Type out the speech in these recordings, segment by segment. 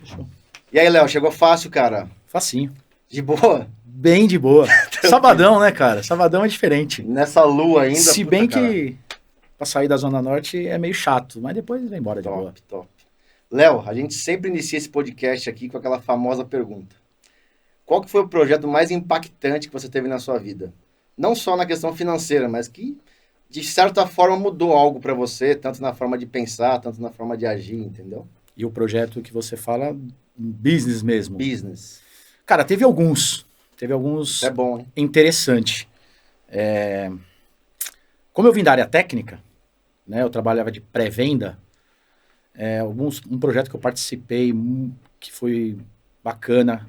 Fechou. E aí, Léo, chegou fácil, cara? Facinho. De boa? Bem de boa. Sabadão, né, cara? Sabadão é diferente. Nessa lua ainda, Se puta, bem cara. que pra sair da Zona Norte é meio chato, mas depois vai embora de boa. Top, top. Léo, a gente sempre inicia esse podcast aqui com aquela famosa pergunta. Qual que foi o projeto mais impactante que você teve na sua vida? Não só na questão financeira, mas que, de certa forma, mudou algo pra você, tanto na forma de pensar, tanto na forma de agir, entendeu? E o projeto que você fala, business mesmo. Business. Cara, teve alguns. Teve alguns Isso é bom, hein? interessante. Como eu vim da área técnica, né, eu trabalhava de pré-venda, um projeto que eu participei que foi bacana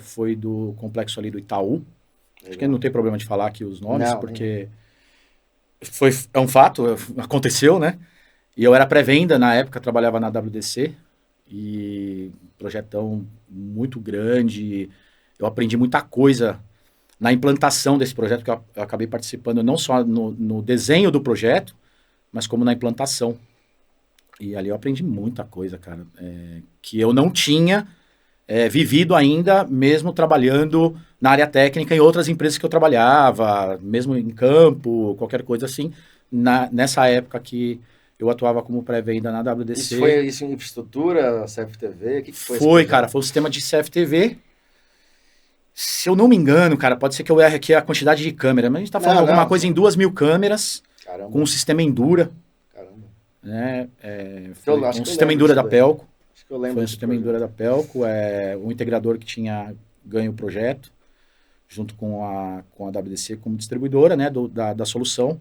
foi do complexo ali do Itaú. Acho que não tem problema de falar aqui os nomes, Não, porque é um fato, aconteceu, né? E eu era pré-venda na época, trabalhava na WDC, e projetão muito grande, eu aprendi muita coisa na implantação desse projeto, que eu acabei participando não só no desenho do projeto, mas como na implantação. E ali eu aprendi muita coisa, cara, que eu não tinha vivido ainda, mesmo trabalhando na área técnica em outras empresas que eu trabalhava, mesmo em campo, qualquer coisa assim, nessa época que eu atuava como pré-venda na WDC. Isso foi isso em infraestrutura, CFTV? O que foi esse Foi, projeto? cara, foi um sistema de CFTV. Se eu não me engano, cara, pode ser que eu erre aqui a quantidade de câmeras, mas a gente tá falando alguma coisa em 2.000 câmeras, Caramba. com um sistema Endura, Caramba. né? Eu Foi acho um que eu sistema lembro Endura da disso daí. Pelco. Acho que eu lembro Foi um desse sistema projeto. Endura da Pelco, um integrador que tinha ganho o projeto, junto com a WDC como distribuidora, né, da solução.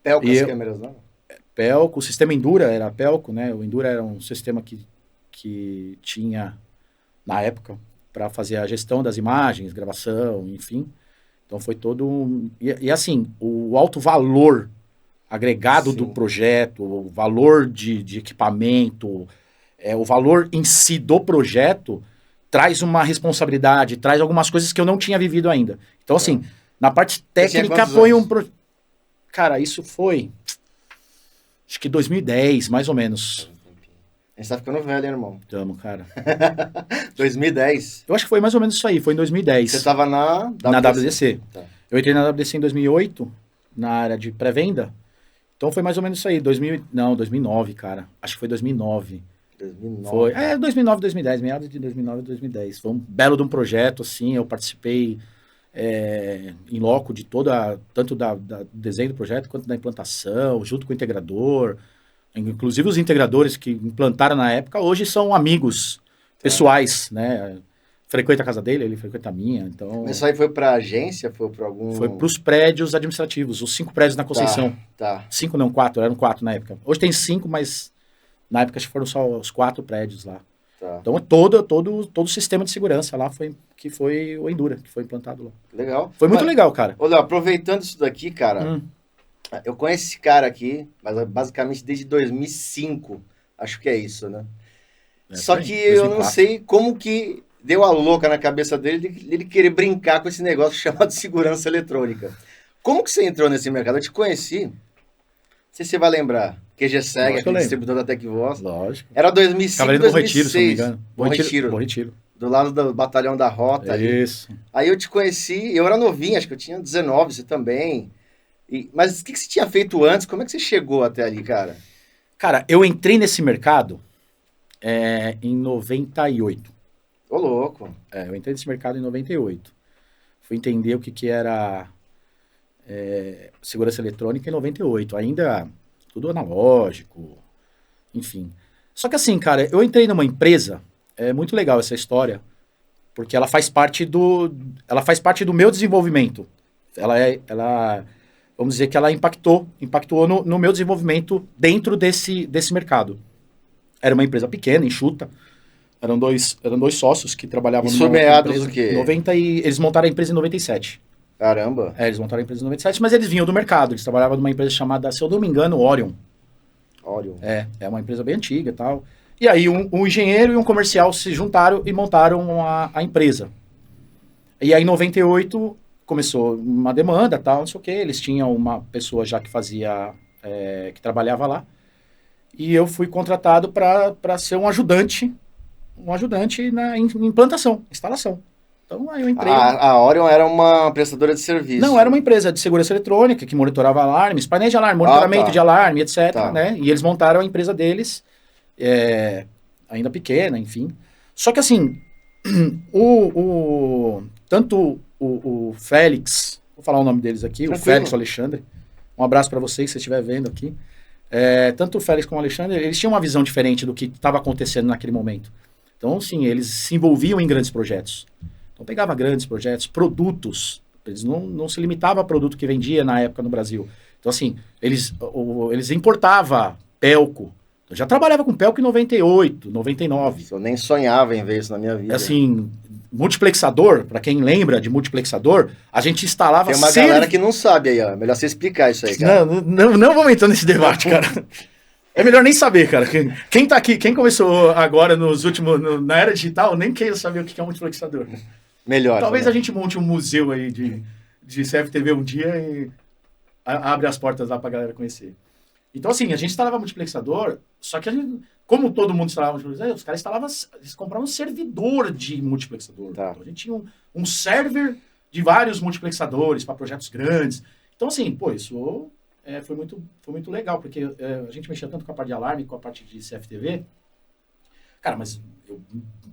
Pelco E as eu- câmeras, não? Pelco, o sistema Endura era a Pelco, né? O Endura era um sistema que tinha, na época, para fazer a gestão das imagens, gravação, enfim. Então foi todo e assim, o alto valor agregado do Sim. projeto, o valor de equipamento, o valor em si do projeto traz uma responsabilidade, traz algumas coisas que eu não tinha vivido ainda. Então, assim, na parte Você tinha técnica quantos foi anos? Cara, isso foi acho que 2010, mais ou menos. A gente tá ficando velho, hein, irmão? Tamo, cara. 2010. Eu acho que foi mais ou menos isso aí, foi em 2010. Você tava na Na WDC. Tá. Eu entrei na WDC em 2008, na área de pré-venda. Então foi mais ou menos isso aí, 2009, cara. Acho que foi 2009. 2009. Foi, 2009, 2010, meados de 2009 e 2010. Foi um belo de um projeto, assim, eu participei em loco de tanto do desenho do projeto, quanto da implantação, junto com o integrador. Inclusive os integradores que implantaram na época, hoje são amigos pessoais, né? Frequenta a casa dele, ele frequenta a minha, então... Mas isso aí foi pra agência? Foi pra algum... Foi para os prédios administrativos, os 5 prédios na Conceição. Tá. 5 não, 4, eram 4 na época. Hoje tem 5, mas na época acho que foram só os 4 prédios lá. Tá. Então todo o sistema de segurança lá foi o Endura, que foi implantado lá. Legal. Foi muito legal, cara. Ô, Léo, aproveitando isso daqui, cara, eu conheço esse cara aqui, mas basicamente desde 2005, acho que é isso, né? Só por aí, que eu não 2004. sei como que deu a louca na cabeça dele de ele querer brincar com esse negócio chamado segurança eletrônica. Como que você entrou nesse mercado? Eu te conheci, não sei se você vai lembrar, QGSeg, Lógico que eu aquele lembro. distribuidor da Tecvoz. Lógico. Era 2005, Cavaleiro do Bom Retiro, se não me 2006. engano. Bom Retiro. Retiro. Do lado do batalhão da Rota ali. Isso. Aí eu te conheci, eu era novinho, acho que eu tinha 19, você também. Mas o que você tinha feito antes? Como é que você chegou até ali, cara? Cara, eu entrei nesse mercado em 98. Ô, louco. Eu entrei nesse mercado em 98. Fui entender o que era segurança eletrônica em 98. Ainda tudo analógico, enfim. Só que assim, cara, eu entrei numa empresa, é muito legal essa história, porque ela faz parte do meu desenvolvimento. Vamos dizer que ela impactou no meu desenvolvimento dentro desse mercado. Era uma empresa pequena, enxuta. Eram dois sócios que trabalhavam Isso meados do quê? 90 eles montaram a empresa em 97. Caramba. Eles montaram a empresa em 97, mas eles vinham do mercado. Eles trabalhavam numa empresa chamada, se eu não me engano, Orion. Orion. É uma empresa bem antiga e tal. E aí um engenheiro e um comercial se juntaram e montaram a empresa. E aí em 98 começou uma demanda, tal, não sei o quê. Eles tinham uma pessoa já que fazia, que trabalhava lá. E eu fui contratado para ser um ajudante um ajudante em implantação, instalação. Então, aí eu entrei. A Orion era uma prestadora de serviço. Não, era uma empresa de segurança eletrônica que monitorava alarmes, painéis de alarme, monitoramento tá. de alarme, etc. Tá. Né? E eles montaram a empresa deles, ainda pequena, enfim. Só que assim, tanto o Félix, vou falar o nome deles aqui, Tranquilo. o Félix e o Alexandre, um abraço para vocês, se você estiver vendo aqui. Tanto o Félix como o Alexandre, eles tinham uma visão diferente do que estava acontecendo naquele momento. Então, sim, eles se envolviam em grandes projetos. Então, pegava grandes projetos, produtos. Eles não se limitavam a produto que vendia na época no Brasil. Então, assim, eles importavam Pelco. Eu já trabalhava com Pelco em 98, 99. Eu nem sonhava em ver isso na minha vida. Assim, multiplexador, para quem lembra de multiplexador, a gente instalava... Tem uma galera que não sabe aí, ó. Melhor você explicar isso aí, cara. Não vamos entrar nesse debate, cara. É melhor nem saber, cara. Quem tá aqui, quem começou agora na era digital, nem queira saber o que é um multiplexador. Melhor. Talvez a gente monte um museu aí de CFTV um dia e abre as portas lá pra galera conhecer. Então, assim, a gente instalava multiplexador, só que como todo mundo instalava multiplexador, os caras eles compravam um servidor de multiplexador. Tá. Então, a gente tinha um server de vários multiplexadores para projetos grandes. Então, assim, pô, isso foi muito legal, porque a gente mexia tanto com a parte de alarme, com a parte de CFTV. Cara, mas eu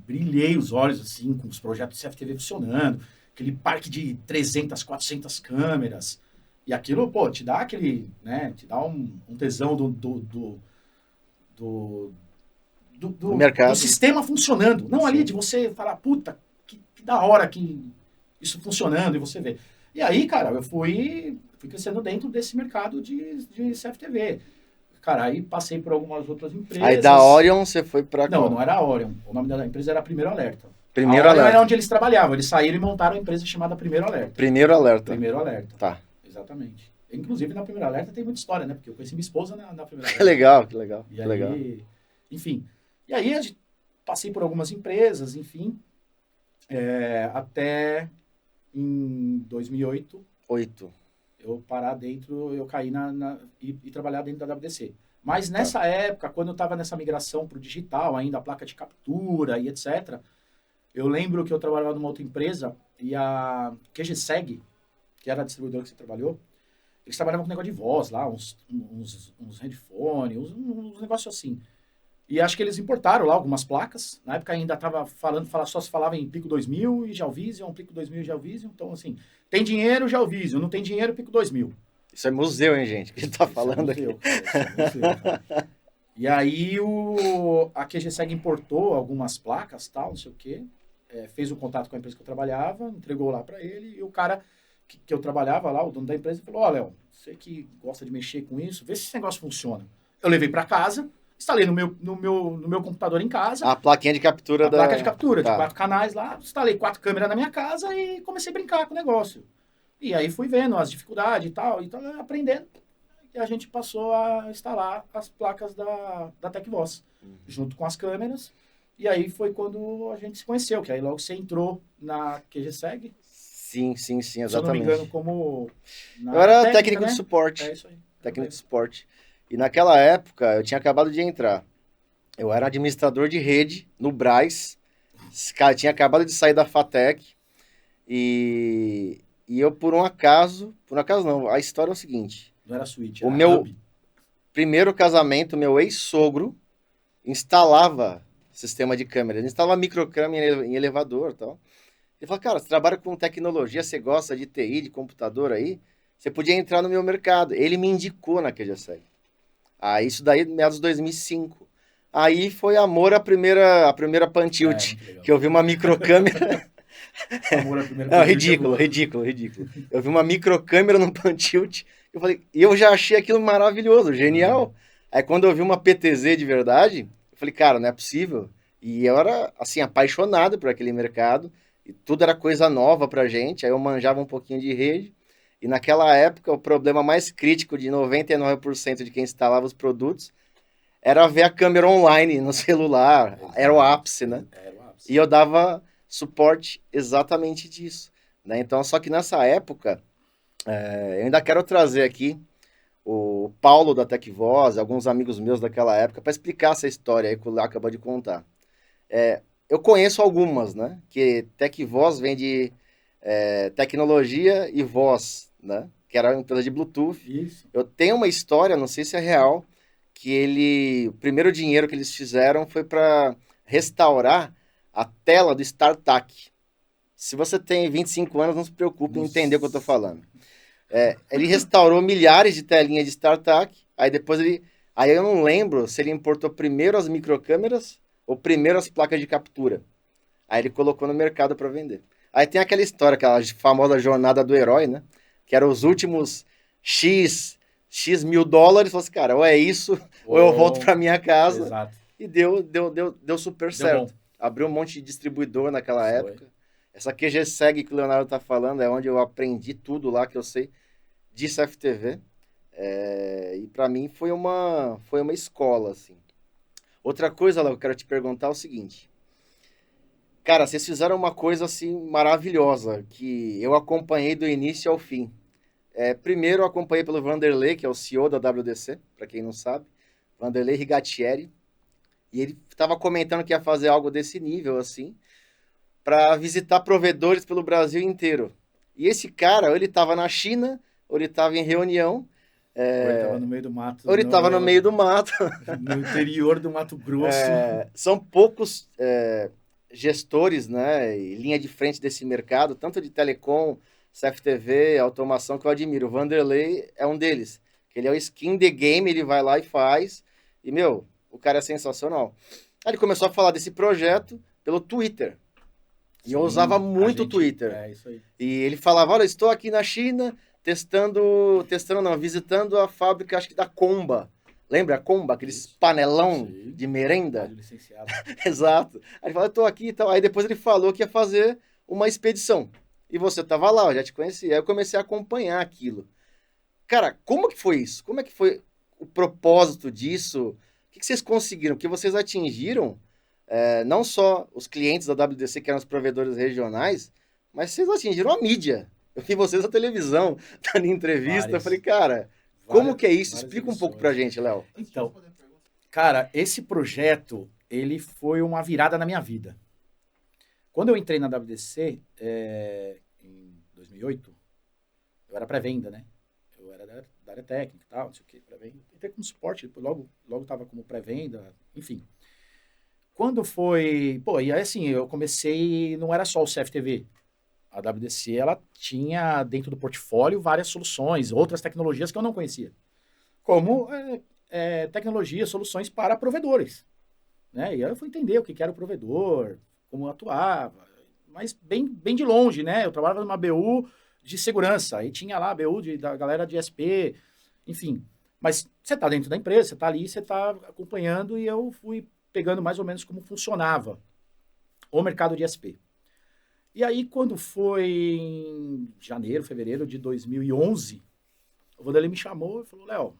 brilhei os olhos, assim, com os projetos de CFTV funcionando, aquele parque de 300, 400 câmeras. E aquilo, pô, te dá aquele, né, te dá um tesão do mercado. Do sistema funcionando. Não. Sim. Ali de você falar, puta, que da hora que isso funcionando e você vê. E aí, cara, eu fui crescendo dentro desse mercado de CFTV. Cara, aí passei por algumas outras empresas. Aí da Orion você foi pra qual? Não era a Orion. O nome da empresa era Primeiro Alerta. Primeiro a Orion Alerta. era onde eles trabalhavam. Eles saíram e montaram uma empresa chamada Primeiro Alerta. Primeiro Alerta. Primeiro Alerta. Tá. Exatamente. Inclusive, na Primeira Alerta tem muita história, né? Porque eu conheci minha esposa na Primeira Alerta. Que legal, que legal. E que aí, legal. Enfim. E aí, passei por algumas empresas, enfim. Até em 2008. Eu caí e trabalhar dentro da WDC. Mas nessa época, quando eu estava nessa migração para o digital, ainda a placa de captura e etc., eu lembro que eu trabalhava numa outra empresa e a QGSeg, que era a distribuidora que você trabalhou, eles trabalhavam com negócio de voz lá, uns headphones, uns negócios assim. E acho que eles importaram lá algumas placas. Na época ainda estava só se falava em Pico 2000 e Gelvision, Pico 2000 e Gelvision. Então, assim, tem dinheiro, Gelvision, não tem dinheiro, Pico 2000. Isso é museu, hein, gente? Que a gente tá falando aqui. Isso é museu. E aí a QGSeg importou algumas placas, tal, não sei o quê. Fez o contato com a empresa que eu trabalhava, entregou lá para ele. E o cara que eu trabalhava lá, o dono da empresa, falou, Léo, você que gosta de mexer com isso, vê se esse negócio funciona. Eu levei para casa, instalei no meu computador em casa. A plaquinha de captura da... placa de captura, de 4 canais lá. Instalei 4 câmeras na minha casa e comecei a brincar com o negócio. E aí fui vendo as dificuldades e tal, aprendendo. E a gente passou a instalar as placas da TecVoz, junto com as câmeras. E aí foi quando a gente se conheceu, que aí logo você entrou na QGSeg. Sim, exatamente. Se eu não me engano, como... Eu era técnico, né? De suporte. É isso aí. Técnico de suporte. E naquela época, eu tinha acabado de entrar. Eu era administrador de rede no Brás. Esse cara tinha acabado de sair da FATEC. E eu, por um acaso não, a história é o seguinte. Não era suíte, era meu hub. Primeiro casamento, meu ex-sogro instalava sistema de câmera. Ele instalava microcâmera em elevador e tal. Ele falou, cara, você trabalha com tecnologia, você gosta de TI, de computador aí, você podia entrar no meu mercado. Ele me indicou na QGSeg. Isso daí, meados de 2005. Aí foi amor à primeira Pantilt, que eu vi uma microcâmera... Não, ridículo. Eu vi uma microcâmera no Pantilt, eu já achei aquilo maravilhoso, genial. Aí quando eu vi uma PTZ de verdade, eu falei, cara, não é possível. E eu era, assim, apaixonado por aquele mercado, e tudo era coisa nova pra gente, aí eu manjava um pouquinho de rede, e naquela época o problema mais crítico de 99% de quem instalava os produtos era ver a câmera online no celular, era o ápice, né? E eu dava suporte exatamente disso, né? Então, só que nessa época, eu ainda quero trazer aqui o Paulo da TecVoz, alguns amigos meus daquela época, para explicar essa história aí que o Léo acabou de contar. eu conheço algumas, né? Que TecVoz vem de tecnologia e voz, né? Que era uma empresa de Bluetooth. Isso. Eu tenho uma história, não sei se é real, o primeiro dinheiro que eles fizeram foi para restaurar a tela do StarTAC. Se você tem 25 anos, não se preocupe em entender o que eu estou Nossa. falando. Ele restaurou milhares de telinhas de StarTAC, aí depois aí eu não lembro se ele importou primeiro as microcâmeras ou primeiro as placas de captura. Aí ele colocou no mercado para vender. Aí tem aquela história, aquela famosa jornada do herói, né? Que era os últimos X mil dólares. Falou assim, cara, ou é isso, ou eu volto para minha casa. Exato. E deu super Deu bom. certo. Abriu um monte de distribuidor naquela Foi. época. Essa QG-SEG que o Leonardo tá falando é onde eu aprendi tudo lá que eu sei de CFTV. E para mim foi uma escola, assim. Outra coisa, Léo, que eu quero te perguntar é o seguinte. Cara, vocês fizeram uma coisa assim maravilhosa que eu acompanhei do início ao fim. Primeiro eu acompanhei pelo Vanderlei, que é o CEO da WDC, para quem não sabe, Vanderlei Rigatieri, e ele estava comentando que ia fazer algo desse nível assim, para visitar provedores pelo Brasil inteiro. E esse cara, ou ele estava na China, ou ele estava em reunião, Ou ele tava no meio do mato, ou ele estava no meio do mato. no interior do Mato Grosso. São poucos gestores, né, e linha de frente desse mercado, tanto de telecom, CFTV, automação, que eu admiro. O Vanderlei é um deles. Ele é o skin the game, ele vai lá e faz. E, meu, o cara é sensacional. Aí ele começou a falar desse projeto pelo Twitter. E eu usava muito o Twitter. É isso aí. E ele falava, olha, estou aqui na China visitando a fábrica, acho que da Comba. Lembra a Comba? Aqueles panelão Sim. de merenda? Rádio licenciado. Exato. Aí ele falou, eu tô aqui e tal. Aí depois ele falou que ia fazer uma expedição. E você tava lá, eu já te conhecia. Aí eu comecei a acompanhar aquilo. Cara, como que foi isso? Como é que foi o propósito disso? O que vocês conseguiram? Porque vocês atingiram não só os clientes da WDC, que eram os provedores regionais, mas vocês atingiram a mídia. Eu vi vocês na televisão, dando entrevista. Eu falei, cara, como que é isso? Explica um pouco pra gente, Léo. Então, cara, esse projeto, ele foi uma virada na minha vida. Quando eu entrei na WDC, em 2008, eu era pré-venda, né? Eu era da área técnica e tal, não sei o que, pré-venda. Entrei como suporte, logo estava como pré-venda, enfim. Quando foi... Pô, e aí assim, eu comecei... Não era só o CFTV. A WDC, ela tinha dentro do portfólio várias soluções, outras tecnologias que eu não conhecia. Como tecnologias, soluções para provedores. Né? E aí eu fui entender o que era o provedor, como atuava, mas bem de longe, né? Eu trabalhava numa BU de segurança, aí tinha lá a BU da galera de SP, enfim. Mas você está dentro da empresa, você está ali, você está acompanhando, e eu fui pegando mais ou menos como funcionava o mercado de SP. E aí, quando foi em janeiro, fevereiro de 2011, o Vanderlei me chamou e falou, Léo,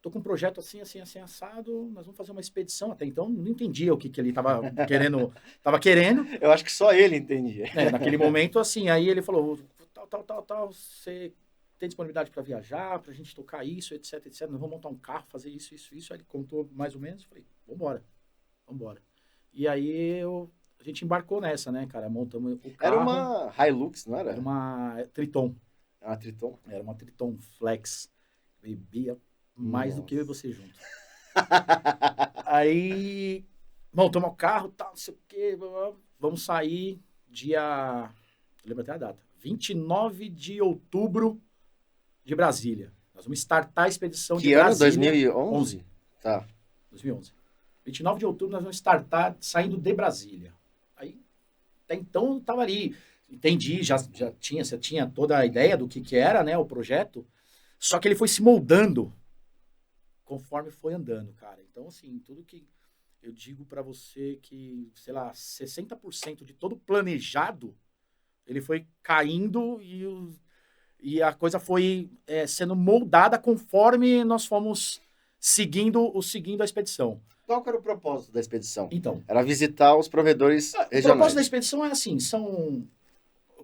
tô com um projeto assim, assim, assim, assado, nós vamos fazer uma expedição. Até então, não entendia o que ele estava querendo. Eu acho que só ele entendia. Naquele momento, assim, aí ele falou, tal, você tem disponibilidade para viajar, para a gente tocar isso, etc, etc. Nós vamos montar um carro, fazer isso. Aí ele contou mais ou menos, falei, vambora. E aí a gente embarcou nessa, né, cara? Montamos o carro. Era uma Hilux, não era? Era uma Triton. Uma Triton? Era uma Triton Flex. Bebia mais do que eu e você junto. Aí montamos o carro, tal, não sei o quê. Vamos sair dia... Lembra até a data. 29 de outubro de Brasília. Nós vamos startar a expedição de Brasília. Que ano? 2011? Tá. 2011. 29 de outubro nós vamos startar saindo de Brasília. Aí, até então, eu estava ali. Entendi, você tinha toda a ideia do que era, né, o projeto. Só que ele foi se moldando conforme foi andando, cara. Então, assim, tudo que eu digo para você que, sei lá, 60% de todo planejado, ele foi caindo e a coisa foi sendo moldada conforme nós fomos seguindo a expedição. Qual que era o propósito da expedição? Então, era visitar os provedores regionais. O propósito da expedição é assim,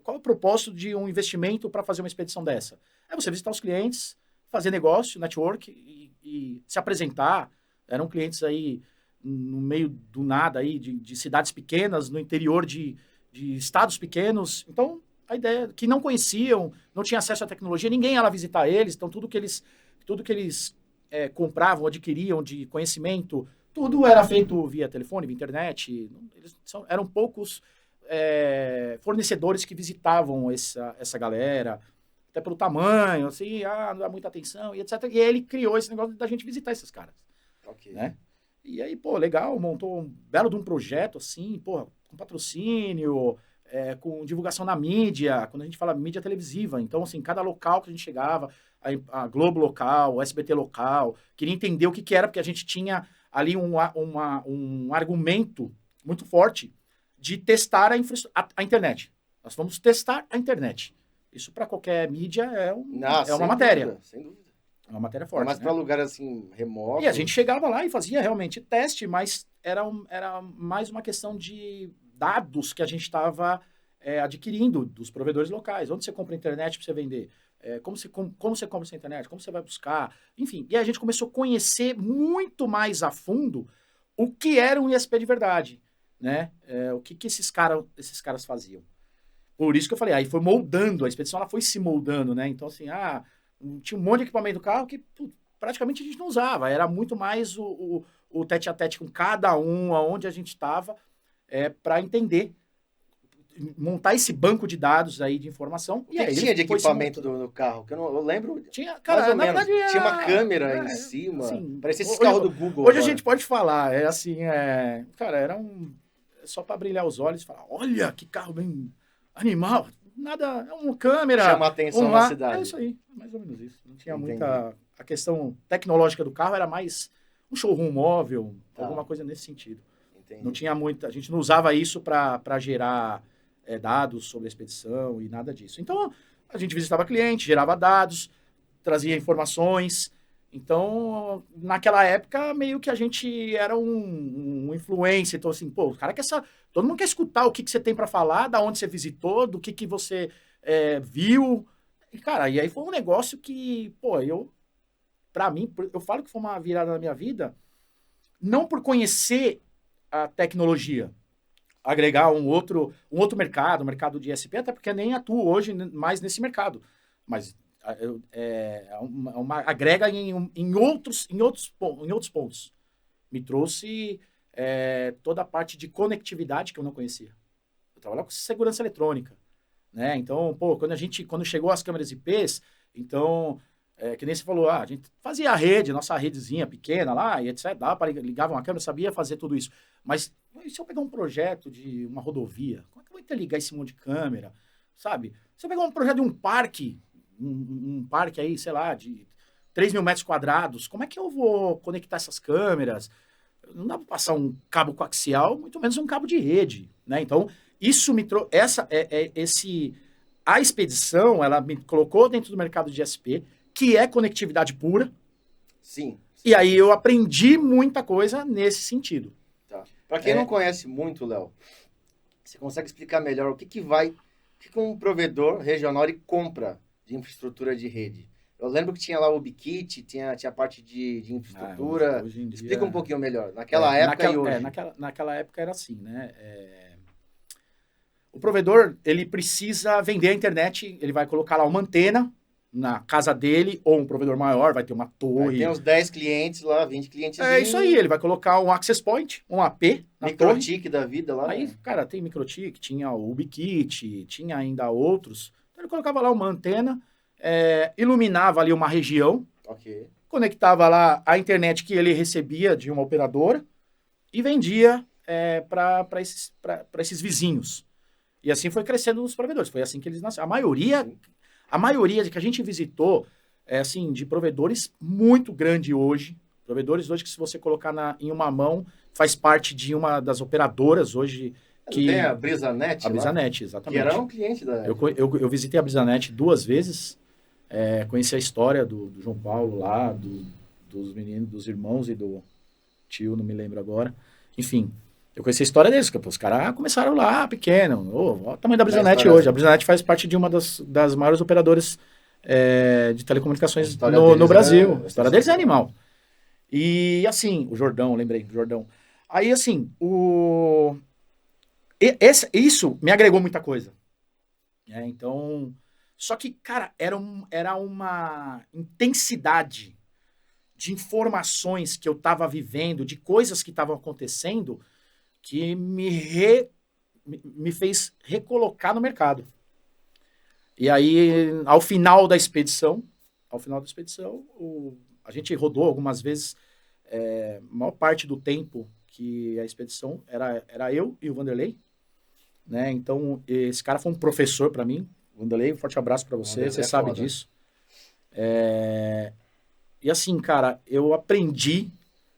qual é o propósito de um investimento para fazer uma expedição dessa? É você visitar os clientes, fazer negócio, network e se apresentar. Eram clientes aí no meio do nada aí, de cidades pequenas, no interior de estados pequenos. Então, a ideia que não conheciam, não tinha acesso à tecnologia, ninguém ia lá visitar eles, então tudo que eles compravam, adquiriam de conhecimento, tudo era feito via telefone, via internet. Eram poucos fornecedores que visitavam essa galera, até pelo tamanho, assim, não dá muita atenção, e etc. E ele criou esse negócio da gente visitar esses caras. Ok. Né? E aí, pô, legal, montou um belo de um projeto, assim, pô, com patrocínio, com divulgação na mídia, quando a gente fala mídia televisiva. Então, assim, cada local que a gente chegava, a Globo local, o SBT local, queria entender o que era, porque a gente tinha ali um argumento muito forte de testar a internet. Nós vamos testar a internet. Isso para qualquer mídia é uma matéria. Dúvida, sem dúvida. É uma matéria forte. Mas para lugares assim, remotos. E a gente chegava lá e fazia realmente teste, mas era mais uma questão de dados que a gente estava adquirindo dos provedores locais. Onde você compra internet para você vender? Como você compra essa internet? Como você vai buscar? Enfim, e a gente começou a conhecer muito mais a fundo o que era um ISP de verdade, né? O que esses caras faziam. Por isso que eu falei, aí foi moldando, a expedição ela foi se moldando, né? Então, assim, tinha um monte de equipamento do carro que praticamente a gente não usava, era muito mais o tete-a-tete com cada um, aonde a gente estava, para entender, montar esse banco de dados aí de informação. O que tinha de equipamento no carro? Que eu lembro. Tinha, cara, na verdade, tinha uma câmera em cima. Assim, parecia esse carro do Google. Hoje agora. A gente pode falar, cara, era só para brilhar os olhos e falar, olha que carro bem animal. Nada, é uma câmera. Chama atenção na cidade. É isso aí, mais ou menos isso. Não tinha muita. A questão tecnológica do carro era mais um showroom móvel, alguma coisa nesse sentido. Entendi. Não tinha muita. A gente não usava isso para gerar dados sobre a expedição e nada disso. Então, a gente visitava cliente, gerava dados, trazia informações. Então, naquela época, meio que a gente era um influencer. Então, assim, pô, o cara todo mundo quer escutar o que você tem para falar, da onde você visitou, do que você viu. E, cara, e aí foi um negócio que, pô, pra mim, eu falo que foi uma virada na minha vida, não por conhecer a tecnologia, agregar um outro mercado, o mercado de ISP, até porque eu nem atuo hoje mais nesse mercado. Mas agrega em outros pontos. Me trouxe toda a parte de conectividade que eu não conhecia. Eu trabalhava com segurança eletrônica, né? Então, pô, quando chegou as câmeras IPs, então, que nem você falou, a gente fazia nossa redezinha pequena lá, e etc, ligava uma câmera, sabia fazer tudo isso. Mas e se eu pegar um projeto de uma rodovia, como é que eu vou interligar esse monte de câmera, sabe? Se eu pegar um projeto de um parque, um parque aí, sei lá, de 3 mil metros quadrados, como é que eu vou conectar essas câmeras? Não dá para passar um cabo coaxial, muito menos um cabo de rede, né? Então, isso me trouxe... A expedição, ela me colocou dentro do mercado de SP, que é conectividade pura. Sim. E aí eu aprendi muita coisa nesse sentido. Tá. Para quem não conhece muito, Léo, você consegue explicar melhor o que um provedor regional ele compra de infraestrutura de rede? Eu lembro que tinha lá o Ubiquiti, tinha a parte de infraestrutura. Hoje em dia, explica um pouquinho melhor. Naquela época e hoje. Naquela época era assim, né? O provedor, ele precisa vender a internet, ele vai colocar lá uma antena na casa dele, ou um provedor maior, vai ter uma torre. Tem uns 10 clientes lá, 20 clientes. É isso aí, ele vai colocar um access point, um AP na Microtik da vida lá. Aí, cara, tem Microtik, tinha o Ubiquiti, tinha ainda outros. Então ele colocava lá uma antena, iluminava ali uma região, conectava lá a internet que ele recebia de uma operadora e vendia para esses vizinhos. E assim foi crescendo os provedores, foi assim que eles nasceram. A maioria que a gente visitou assim, de provedores muito grande hoje. Provedores hoje que se você colocar em uma mão, faz parte de uma das operadoras hoje. Tem a Brisanet? A Brisanet, exatamente. Que era um cliente da... Eu visitei a Brisanet 2 vezes, conheci a história do João Paulo lá, dos meninos, dos irmãos e do tio, não me lembro agora. Enfim, eu conheci a história deles, porque os caras começaram lá, pequeno. Olha o tamanho da Brisanet hoje. A Brisanet faz parte de uma das maiores operadoras de telecomunicações no Brasil. A história deles é animal. E assim, o Jordão, lembrei, o Jordão. Aí, assim, isso me agregou muita coisa. Então, só que, cara, era uma intensidade de informações que eu estava vivendo, de coisas que estavam acontecendo, que me fez recolocar no mercado. E aí, ao final da expedição, a gente rodou algumas vezes, a maior parte do tempo que a expedição era eu e o Vanderlei, né? Então, esse cara foi um professor para mim. Vanderlei, um forte abraço para você, você sabe foda. disso. E assim, cara, eu aprendi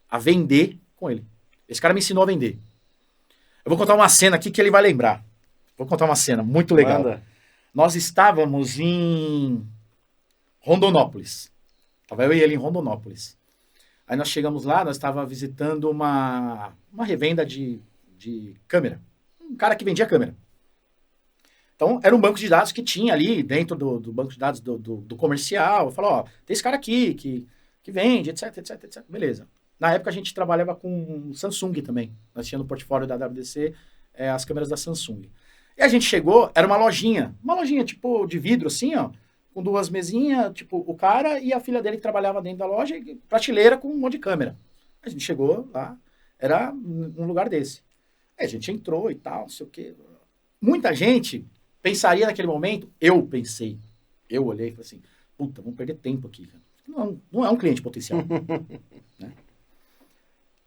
a vender com ele. Esse cara me ensinou a vender. Eu vou contar uma cena aqui que ele vai lembrar. Vou contar uma cena muito legal. Manda. Nós estávamos em Rondonópolis. Tava eu e ele em Rondonópolis. Aí nós chegamos lá, nós estávamos visitando uma revenda de câmera. Um cara que vendia câmera. Então, era um banco de dados que tinha ali dentro do banco de dados do comercial. Falou, ó, tem esse cara aqui que vende, etc, etc, etc. Beleza. Na época a gente trabalhava com Samsung também. Nós tínhamos no portfólio da WDC as câmeras da Samsung. E a gente chegou, era uma lojinha tipo de vidro assim, ó, com duas mesinhas, tipo o cara e a filha dele que trabalhava dentro da loja, e prateleira com um monte de câmera. A gente chegou lá, era um lugar desse. Aí a gente entrou e tal, não sei o quê. Muita gente pensaria naquele momento, eu olhei e falei assim, puta, vamos perder tempo aqui, cara. Não é um cliente potencial. Né?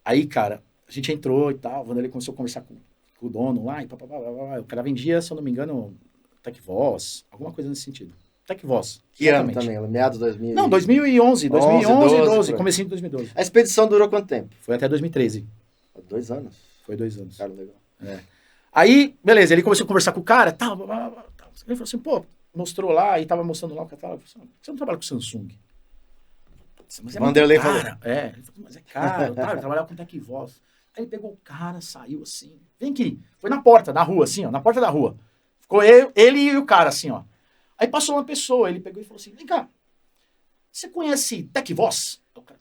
Aí, cara, a gente entrou e tal, o Vanderlei começou a conversar com o dono lá, e o cara vendia, se eu não me engano, TecVoz, alguma coisa nesse sentido. TecVoz. Que ano também? Meados de 2000? Não, 2011, 12, comecinho de 2012. A expedição durou quanto tempo? Foi até 2013. 2 anos? Foi 2 anos. Cara, legal. Aí, beleza, ele começou a conversar com o cara, tal. Ele falou assim, pô, mostrou lá, e tava mostrando lá o catálogo. Falei assim, você não trabalha com Samsung? Mas é Vanderlei muito falou. caro. Ele falou, mas é caro, tá? Eu trabalhava com TecVoz. Aí ele pegou o cara, saiu assim, vem aqui. Foi na porta, na rua, assim, ó, na porta da rua. Ficou ele e o cara, assim, ó. Aí passou uma pessoa, ele pegou e falou assim, vem cá, você conhece TecVoz? O cara,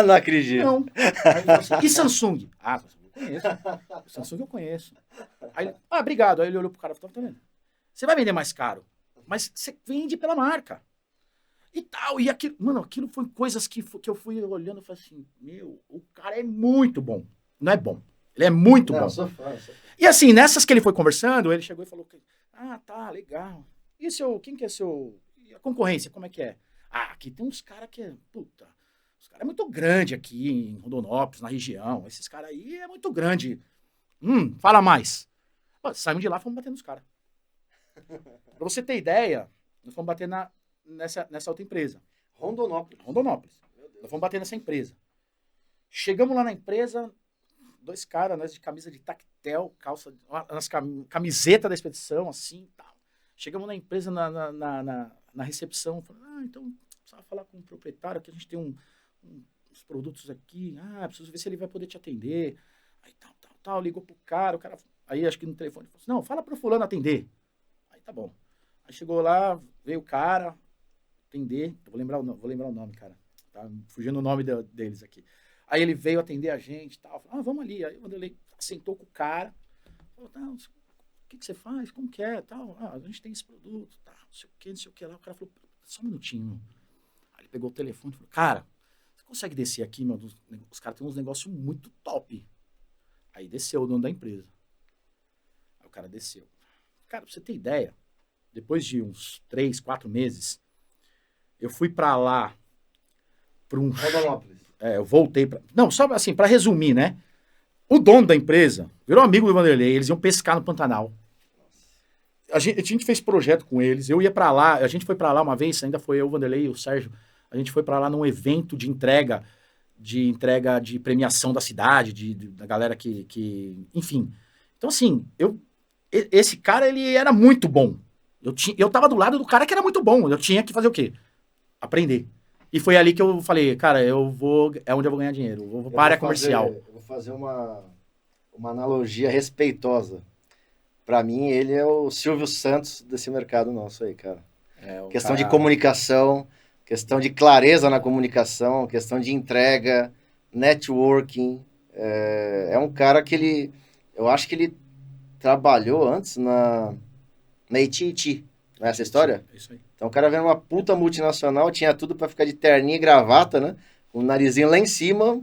não acredito. não. Aí ele falou assim, e Samsung? Ah, eu conheço. Samsung eu conheço. Aí ele, obrigado. Aí ele olhou pro cara e falou, tá vendo? Você vai vender mais caro, mas você vende pela marca. E tal, e aquilo, mano, aquilo foi coisas que eu fui olhando e falei assim, meu, o cara é muito bom. Não é bom, ele é muito bom. Sou fã. E assim, nessas que ele foi conversando, ele chegou e falou, tá, legal. E quem que é e a concorrência, como é que é? Aqui tem uns caras que puta, os caras é muito grande aqui em Rondonópolis, na região, esses caras aí é muito grande. Fala mais. Pô, saímos de lá e fomos bater nos caras. Pra você ter ideia, nós fomos bater nessa outra empresa. Rondonópolis. Nós fomos bater nessa empresa. Chegamos lá na empresa, 2 caras, nós de camisa de tactel, camiseta da expedição, assim, tal. Chegamos na empresa, na recepção, falando, então, precisava falar com o proprietário, que a gente tem uns produtos aqui, preciso ver se ele vai poder te atender. Aí, tal, ligou pro cara, o cara, aí acho que no telefone, falou assim, não, fala pro fulano atender. Aí, tá bom. Aí chegou lá, veio o cara, atender, eu vou lembrar o nome, cara, tá fugindo o nome deles aqui. Aí ele veio atender a gente e tal, falou, vamos ali. Aí o Vanderlei sentou com o cara, falou, o que você faz, como que é, tal, a gente tem esse produto, tá, não sei o que lá. O cara falou, só um minutinho. Aí ele pegou o telefone e falou, cara, você consegue descer aqui, meu, os caras têm uns negócios muito top. Aí desceu o dono da empresa. Aí o cara desceu. Cara, pra você ter ideia, depois de uns 3, 4 meses, eu fui pra lá, pra um... Rondonópolis. Eu voltei pra... Não, só assim, pra resumir, né? O dono da empresa virou amigo do Vanderlei, eles iam pescar no Pantanal. A gente fez projeto com eles, eu ia pra lá, a gente foi pra lá uma vez, ainda foi eu, o Vanderlei e o Sérgio, a gente foi pra lá num evento de entrega de premiação da cidade, da galera que... Enfim. Então, assim, esse cara, ele era muito bom. Eu tava do lado do cara que era muito bom. Eu tinha que fazer o quê? Aprender. E foi ali que eu falei, cara, é onde eu vou ganhar dinheiro. Eu vou para a área comercial. Eu vou fazer uma analogia respeitosa. Pra mim, ele é o Silvio Santos desse mercado nosso aí, cara. Questão de comunicação, questão de clareza na comunicação, questão de entrega, networking, é um cara que eu acho que ele trabalhou antes na AT&T, não é essa história? É isso aí. Então o cara veio uma puta multinacional, tinha tudo pra ficar de terninho e gravata, né? Com o narizinho lá em cima,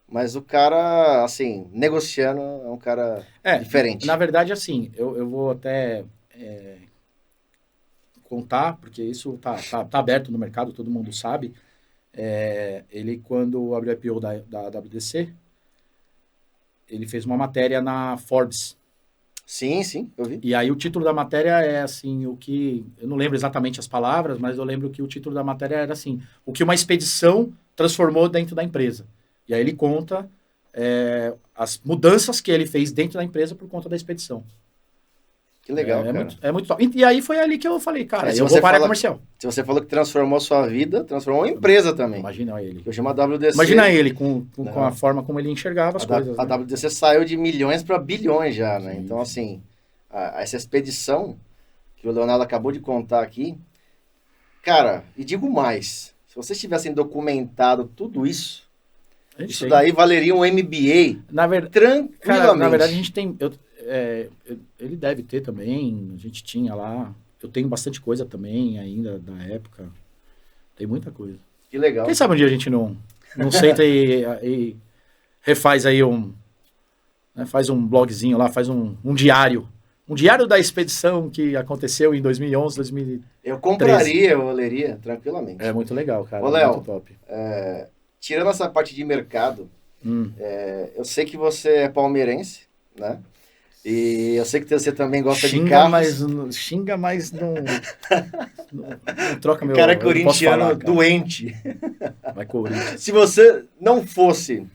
mas o cara, assim, negociando, é um cara Na diferente. verdade, assim, eu vou até contar, porque isso tá aberto no mercado, todo mundo sabe. Ele, quando abriu a IPO da WDC, ele fez uma matéria na Forbes. Sim, sim, eu vi. E aí o título da matéria é assim, o que... Eu não lembro exatamente as palavras, mas eu lembro que o título da matéria era assim, o que uma expedição transformou dentro da empresa. E aí ele conta as mudanças que ele fez dentro da empresa por conta da expedição. Que legal, cara. É muito top. E aí foi ali que eu falei, Aí cara, se eu vou você para a área fala, comercial. se você falou que transformou a sua vida, transformou a empresa também. Imagina ele. Eu chamo a WDC. Imagina ele com a Não, forma como ele enxergava as coisas, a né? WDC saiu de milhões para bilhões já, né? Sim, Então, sim. assim, essa expedição que o Leonardo acabou de contar aqui, cara, e digo mais, se vocês tivessem documentado tudo isso, A gente isso tem. daí valeria um MBA Na verdade, cara, na verdade a tranquilamente. gente tem. Ele deve ter também. A gente tinha lá. Eu tenho bastante coisa também ainda da época. Tem muita coisa. Que legal, Quem sabe cara. um dia a gente não senta e refaz aí né, faz um blogzinho lá, faz um diário. Um diário da expedição que aconteceu em 2011, 2013. Eu compraria, eu leria É tranquilamente. muito legal, Ô, cara. Muito Léo, top. tirando essa parte de mercado, Hum. eu sei que você é palmeirense, né? E eu sei que você também gosta de Xinga, mas, carros. xinga, mas não troca O cara é meu. Eu não posso corintiano falar, cara. doente. Vai Corinthians. Se você não fosse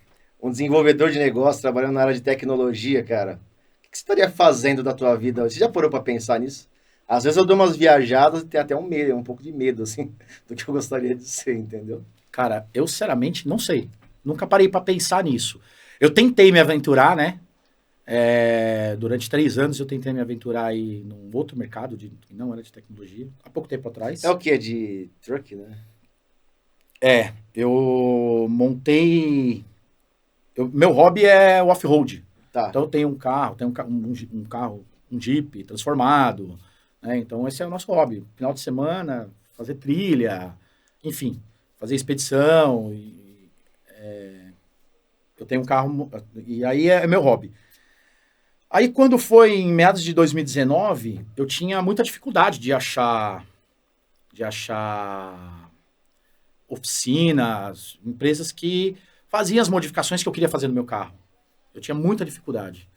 um desenvolvedor de negócio trabalhando na área de tecnologia, cara, o que você estaria fazendo da tua vida? Você já parou para pensar nisso? Às vezes eu dou umas viajadas e tenho até um medo, um pouco de medo, assim, do que eu gostaria de ser, entendeu? Cara, eu sinceramente não sei. Nunca parei pra pensar nisso. Eu tentei me aventurar, né? Durante 3 anos eu tentei me aventurar aí num outro mercado que não era de tecnologia, há pouco tempo É atrás. o que? De truck, né? Eu montei. Meu hobby é o off-road. Tá. Então eu tenho um carro, um carro, um Jeep transformado, né? Então esse é o nosso hobby. Final de semana, fazer trilha, enfim, fazer expedição. Eu tenho um carro, e aí é meu hobby. Aí quando foi em meados de 2019, eu tinha muita dificuldade de achar oficinas, empresas que faziam as modificações que eu queria fazer no meu carro. Eu tinha muita dificuldade.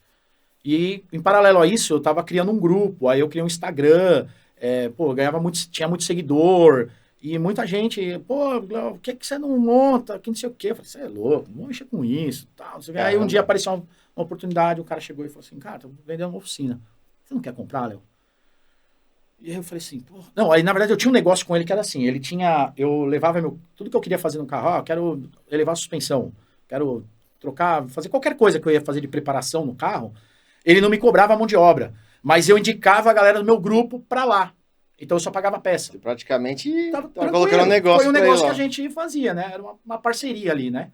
E, em paralelo a isso, eu estava criando um grupo, aí eu criei um Instagram, eu ganhava muito, tinha muito seguidor, e muita gente, pô, Glau, por que você não monta, que não sei o quê. Eu falei, você é louco, não vou mexer com isso, tal. Não sei o quê. Aí um dia Caramba. apareceu uma oportunidade, o cara chegou e falou assim, cara, tô vendendo uma oficina. Você não quer comprar, Léo? E aí eu falei assim, pô. Não, aí na verdade eu tinha um negócio com ele que era assim, eu levava tudo que eu queria fazer no carro, eu quero elevar a suspensão, quero trocar, fazer qualquer coisa que eu ia fazer de preparação no carro, ele não me cobrava a mão de obra, mas eu indicava a galera do meu grupo pra lá. Então eu só pagava a peça. Você praticamente Tava tá colocando um tranquilo. Foi negócio um para ir negócio que a lá. gente fazia, né? Era uma parceria ali, né?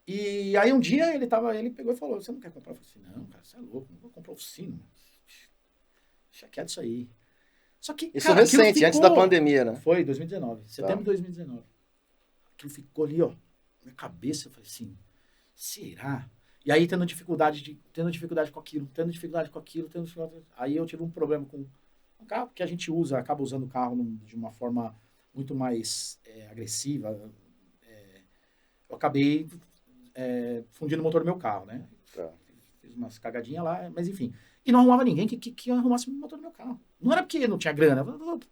E aí um dia ele pegou e falou: "Você não quer comprar?" Eu falei assim: "Não, cara, você é louco, não vou comprar oficina. Deixa quieto isso aí." Só que, Isso cara, aquilo recente, antes da ficou. pandemia, né? Foi 2019, Tá. setembro de 2019. Aquilo ficou ali, ó, na minha cabeça. Eu falei assim: será? E aí tendo dificuldade com aquilo, tendo dificuldade com aquilo, tendo dificuldade. Aí eu tive um problema com o carro, porque a gente acaba usando o carro de uma forma muito mais agressiva. Eu acabei fundindo o motor do meu carro, né? Tá. Fiz umas cagadinhas lá, mas enfim. E não arrumava ninguém que arrumasse o motor do meu carro. Não era porque não tinha grana.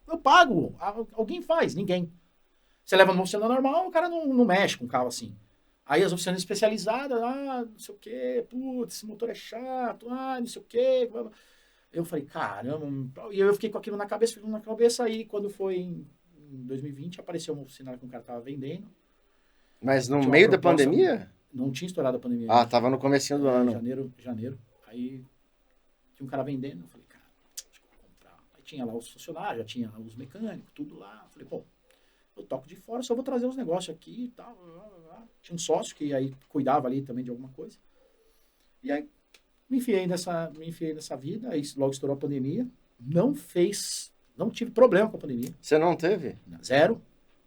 Eu pago, alguém faz, ninguém. Você leva numa oficina normal, o cara não mexe com o carro assim. Aí as oficinas especializadas, não sei o quê, putz, esse motor é chato, não sei o quê. Eu falei, caramba, e eu fiquei com aquilo na cabeça, aí quando foi em 2020, apareceu uma oficina que um cara tava vendendo, Mas no tinha uma meio da proposta, pandemia? não tinha estourado a pandemia Ah, ainda. tava no comecinho do ano. Janeiro, aí tinha um cara vendendo, eu falei, cara, acho que eu vou comprar. Aí tinha lá os funcionários, já tinha os mecânicos, tudo lá, eu falei, pô, eu toco de fora, só vou trazer os negócios aqui e tal. Tinha um sócio que aí cuidava ali também de alguma coisa. E aí me enfiei nessa vida, aí logo estourou a pandemia. Não tive problema com a pandemia. Você não teve? Zero,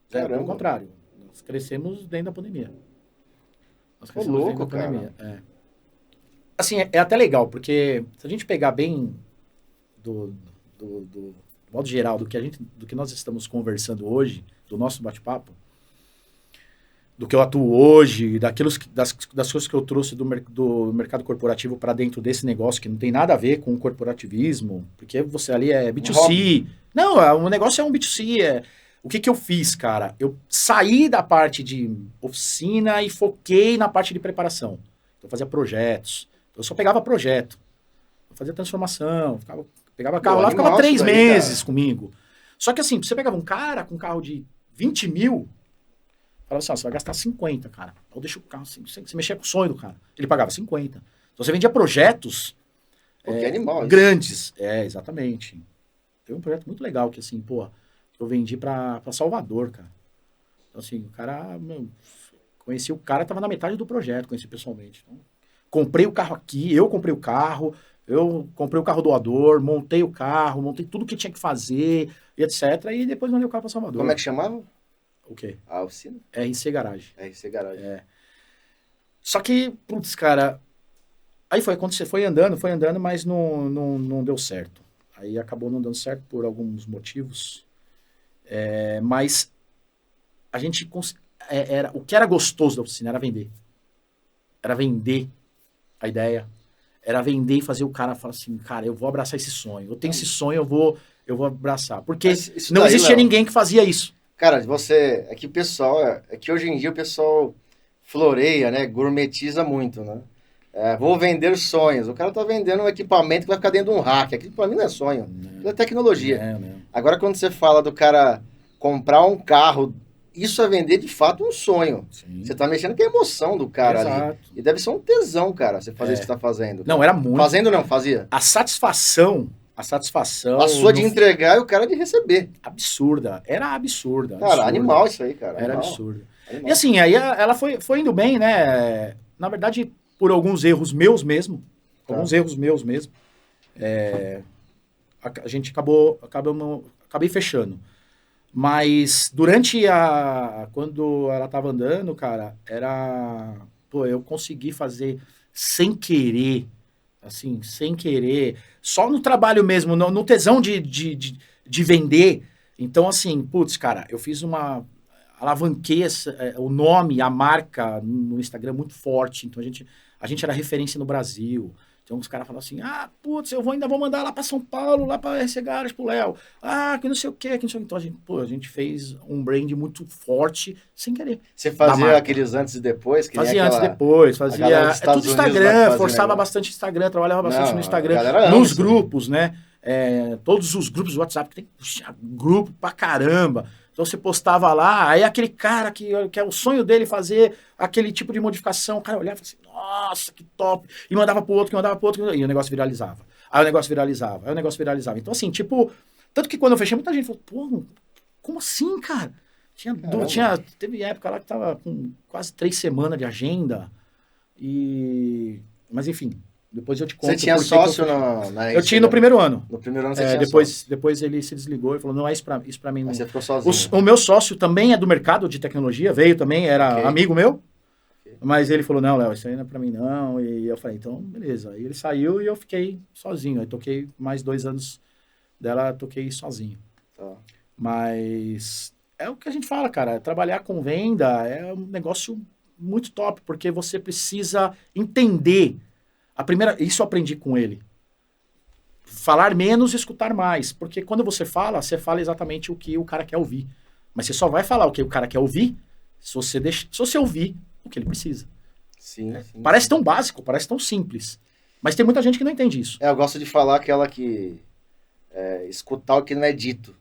Caramba. pelo contrário. Nós crescemos dentro da pandemia. Nós Ô, crescemos louco, dentro da cara. pandemia. É. Assim, é até legal, porque se a gente pegar bem do modo geral do que nós estamos conversando hoje, do nosso bate-papo, do que eu atuo hoje, das coisas que eu trouxe do mercado corporativo para dentro desse negócio, que não tem nada a ver com o corporativismo, porque você ali é B2C. Não, o negócio é um B2C. O que eu fiz, cara? Eu saí da parte de oficina e foquei na parte de preparação. Então, eu fazia projetos. Eu só pegava projeto. Eu fazia transformação. Pegava carro lá, ficava 3 meses comigo. Só que assim, você pegava um cara com um carro de 20 mil, falava assim, ó, você vai gastar 50, cara. Eu deixo o carro assim, você mexia com o sonho do cara. Ele pagava 50. Então você vendia projetos grandes. Exatamente. Tem um projeto muito legal que assim, pô, eu vendi pra Salvador, cara. Então assim, o cara, conheci o cara, tava na metade do projeto, conheci pessoalmente. Então, comprei o carro aqui, eu comprei o carro doador, montei o carro, montei tudo que tinha que fazer, e etc. E depois mandei o carro pra Salvador. Como é que chamava? O quê? A oficina? RC Garage. RC Garage. Só que, putz, cara, aí foi andando, mas não deu certo. Aí acabou não dando certo por alguns motivos. Mas a gente, o que era gostoso da oficina era vender. Era vender a ideia. Era vender e fazer o cara falar assim, cara, eu vou abraçar esse sonho. Eu tenho esse sonho, eu vou abraçar. Porque não existia ninguém que fazia isso. Cara, é que o pessoal, é que hoje em dia o pessoal floreia, né? Gourmetiza muito, né? Vou vender sonhos. O cara tá vendendo um equipamento que vai ficar dentro de um rack. Aquilo pra mim não é sonho. Aquilo é tecnologia. Agora, quando você fala do cara comprar um carro, isso é vender de fato um sonho. Sim. Você tá mexendo com a emoção do cara ali. E deve ser um tesão, cara, você fazer isso que você tá fazendo. Não, era muito. Fazendo não, fazia. A satisfação. A sua de entregar e o cara de receber. Absurda. Era absurda. Cara, animal isso aí, cara. Era absurdo. E assim, aí ela foi indo bem, né? Na verdade, por alguns erros meus mesmo. A gente acabei fechando. Mas quando ela tava andando, cara, eu consegui fazer sem querer, só no trabalho mesmo, no tesão de vender. Então, assim, putz, cara, eu fiz alavanquei o nome, a marca no Instagram muito forte. Então, a gente era referência no Brasil. Então, os caras falam assim, putz, ainda vou mandar lá para São Paulo, lá para RC Garage, pro Léo. Que não sei o quê, que não sei o quê. Então, a gente fez um brand muito forte, sem querer. Você fazia aqueles antes e depois? Antes e depois, fazia... tudo Instagram, forçava bastante Instagram, trabalhava bastante no Instagram, nos grupos, né? Todos os grupos do WhatsApp, que tem grupo pra caramba. Então você postava lá, aí aquele cara que é o sonho dele fazer aquele tipo de modificação, o cara olhava e falava assim, nossa, que top, e mandava pro outro, e o negócio viralizava. Aí o negócio viralizava. Então assim, tipo, tanto que quando eu fechei, muita gente falou, pô, como assim, cara? Teve época lá que tava com quase 3 semanas de agenda, mas enfim... Depois eu te conto. Você tinha sócio na Eu tinha no primeiro ano. No primeiro ano você tinha sócio. Depois ele se desligou e falou, não, isso pra mim não. Mas você ficou sozinho. O meu sócio também é do mercado de tecnologia, veio também, era amigo meu. Mas ele falou, não, Léo, isso aí não é pra mim não. E eu falei, então, beleza. Aí ele saiu e eu fiquei sozinho. Aí toquei mais 2 anos dela, toquei sozinho. Tá. Mas é o que a gente fala, cara. Trabalhar com venda é um negócio muito top, porque você precisa entender... Isso eu aprendi com ele. Falar menos e escutar mais. Porque quando você fala exatamente o que o cara quer ouvir. Mas você só vai falar o que o cara quer ouvir se você ouvir o que ele precisa. Sim. Parece tão básico, parece tão simples. Mas tem muita gente que não entende isso. Eu gosto de falar aquela que... escutar o que não é dito.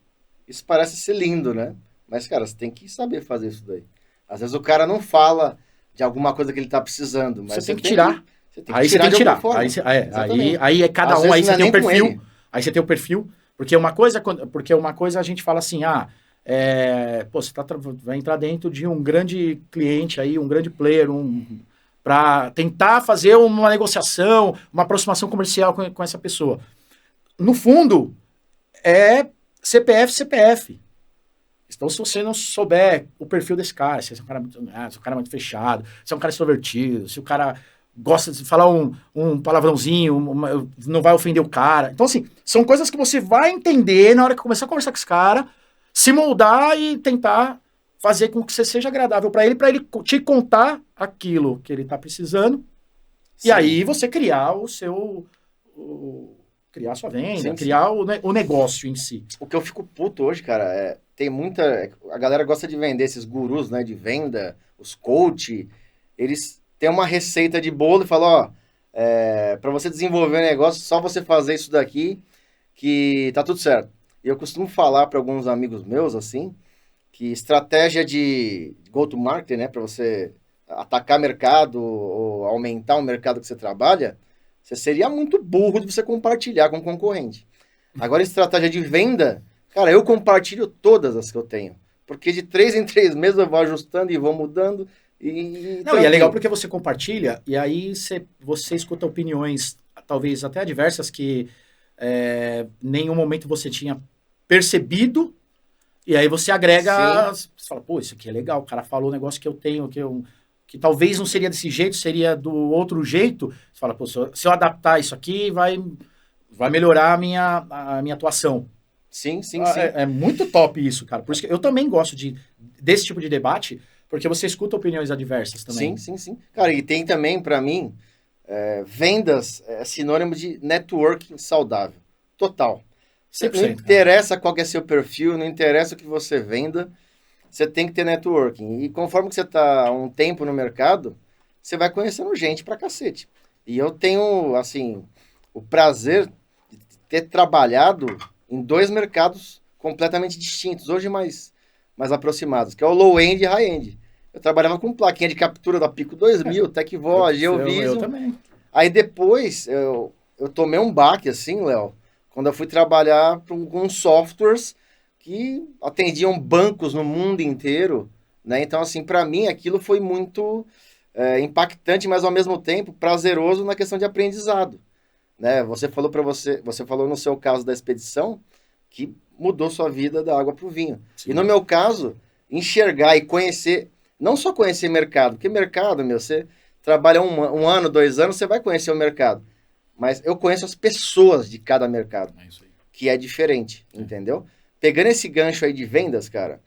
Isso parece ser lindo, né? Mas, cara, você tem que saber fazer isso daí. Às vezes o cara não fala de alguma coisa que ele tá precisando. Mas você tem que tirar. Aí você tem que tirar. Aí é cada um, aí você tem um perfil. Aí você tem o perfil. Porque uma coisa a gente fala assim, você vai entrar dentro de um grande cliente aí, um grande player, para tentar fazer uma negociação, uma aproximação comercial com essa pessoa. No fundo, é CPF. Então, se você não souber o perfil desse cara, se é um cara muito fechado, se é um cara extrovertido, se o cara gosta de falar um palavrãozinho, não vai ofender o cara. Então, assim, são coisas que você vai entender na hora que começar a conversar com esse cara, se moldar e tentar fazer com que você seja agradável para ele te contar aquilo que ele está precisando. Sim. E aí você criar criar a sua venda, sim, criar o negócio em si. O que eu fico puto hoje, cara, tem muita... A galera gosta de vender esses gurus, né, de venda, os coach, eles têm uma receita de bolo e falam, para você desenvolver um negócio, só você fazer isso daqui que tá tudo certo. E eu costumo falar para alguns amigos meus, assim, que estratégia de go-to-market, né, para você atacar mercado ou aumentar o mercado que você trabalha, você seria muito burro de você compartilhar com o concorrente. Agora, estratégia de venda, cara, eu compartilho todas as que eu tenho. Porque de 3 em 3 meses eu vou ajustando e vou mudando. E é legal porque você compartilha e aí você escuta opiniões, talvez até adversas, que em nenhum momento você tinha percebido. E aí você agrega, você fala, pô, isso aqui é legal, o cara falou um negócio que eu tenho, que talvez não seria desse jeito, seria do outro jeito. Você fala, pô, se eu adaptar isso aqui, vai melhorar a minha atuação. Sim. É muito top isso, cara. Por isso que eu também gosto desse tipo de debate, porque você escuta opiniões adversas também. Sim. Cara, e tem também, para mim, vendas é sinônimo de networking saudável. Total. 100%, não interessa qual que é seu perfil, não interessa o que você venda, você tem que ter networking. E conforme que você está há um tempo no mercado, você vai conhecendo gente pra cacete. E eu tenho, assim, o prazer de ter trabalhado em 2 mercados completamente distintos, hoje mais aproximados, que é o low-end e high-end. Eu trabalhava com plaquinha de captura da Pico 2000, TecVoz, Geovision. Eu também. Aí depois, eu tomei um baque, assim, Léo, quando eu fui trabalhar com softwares que atendiam bancos no mundo inteiro, né? Então, assim, para mim, aquilo foi muito impactante, mas ao mesmo tempo prazeroso na questão de aprendizado, né? Você falou no seu caso da expedição que mudou sua vida da água para o vinho. Sim. E no meu caso, enxergar e conhecer, não só conhecer mercado, porque mercado, você trabalha um ano, 2 anos, você vai conhecer o mercado. Mas eu conheço as pessoas de cada mercado, que é diferente, entendeu? Pegando esse gancho aí de vendas, cara,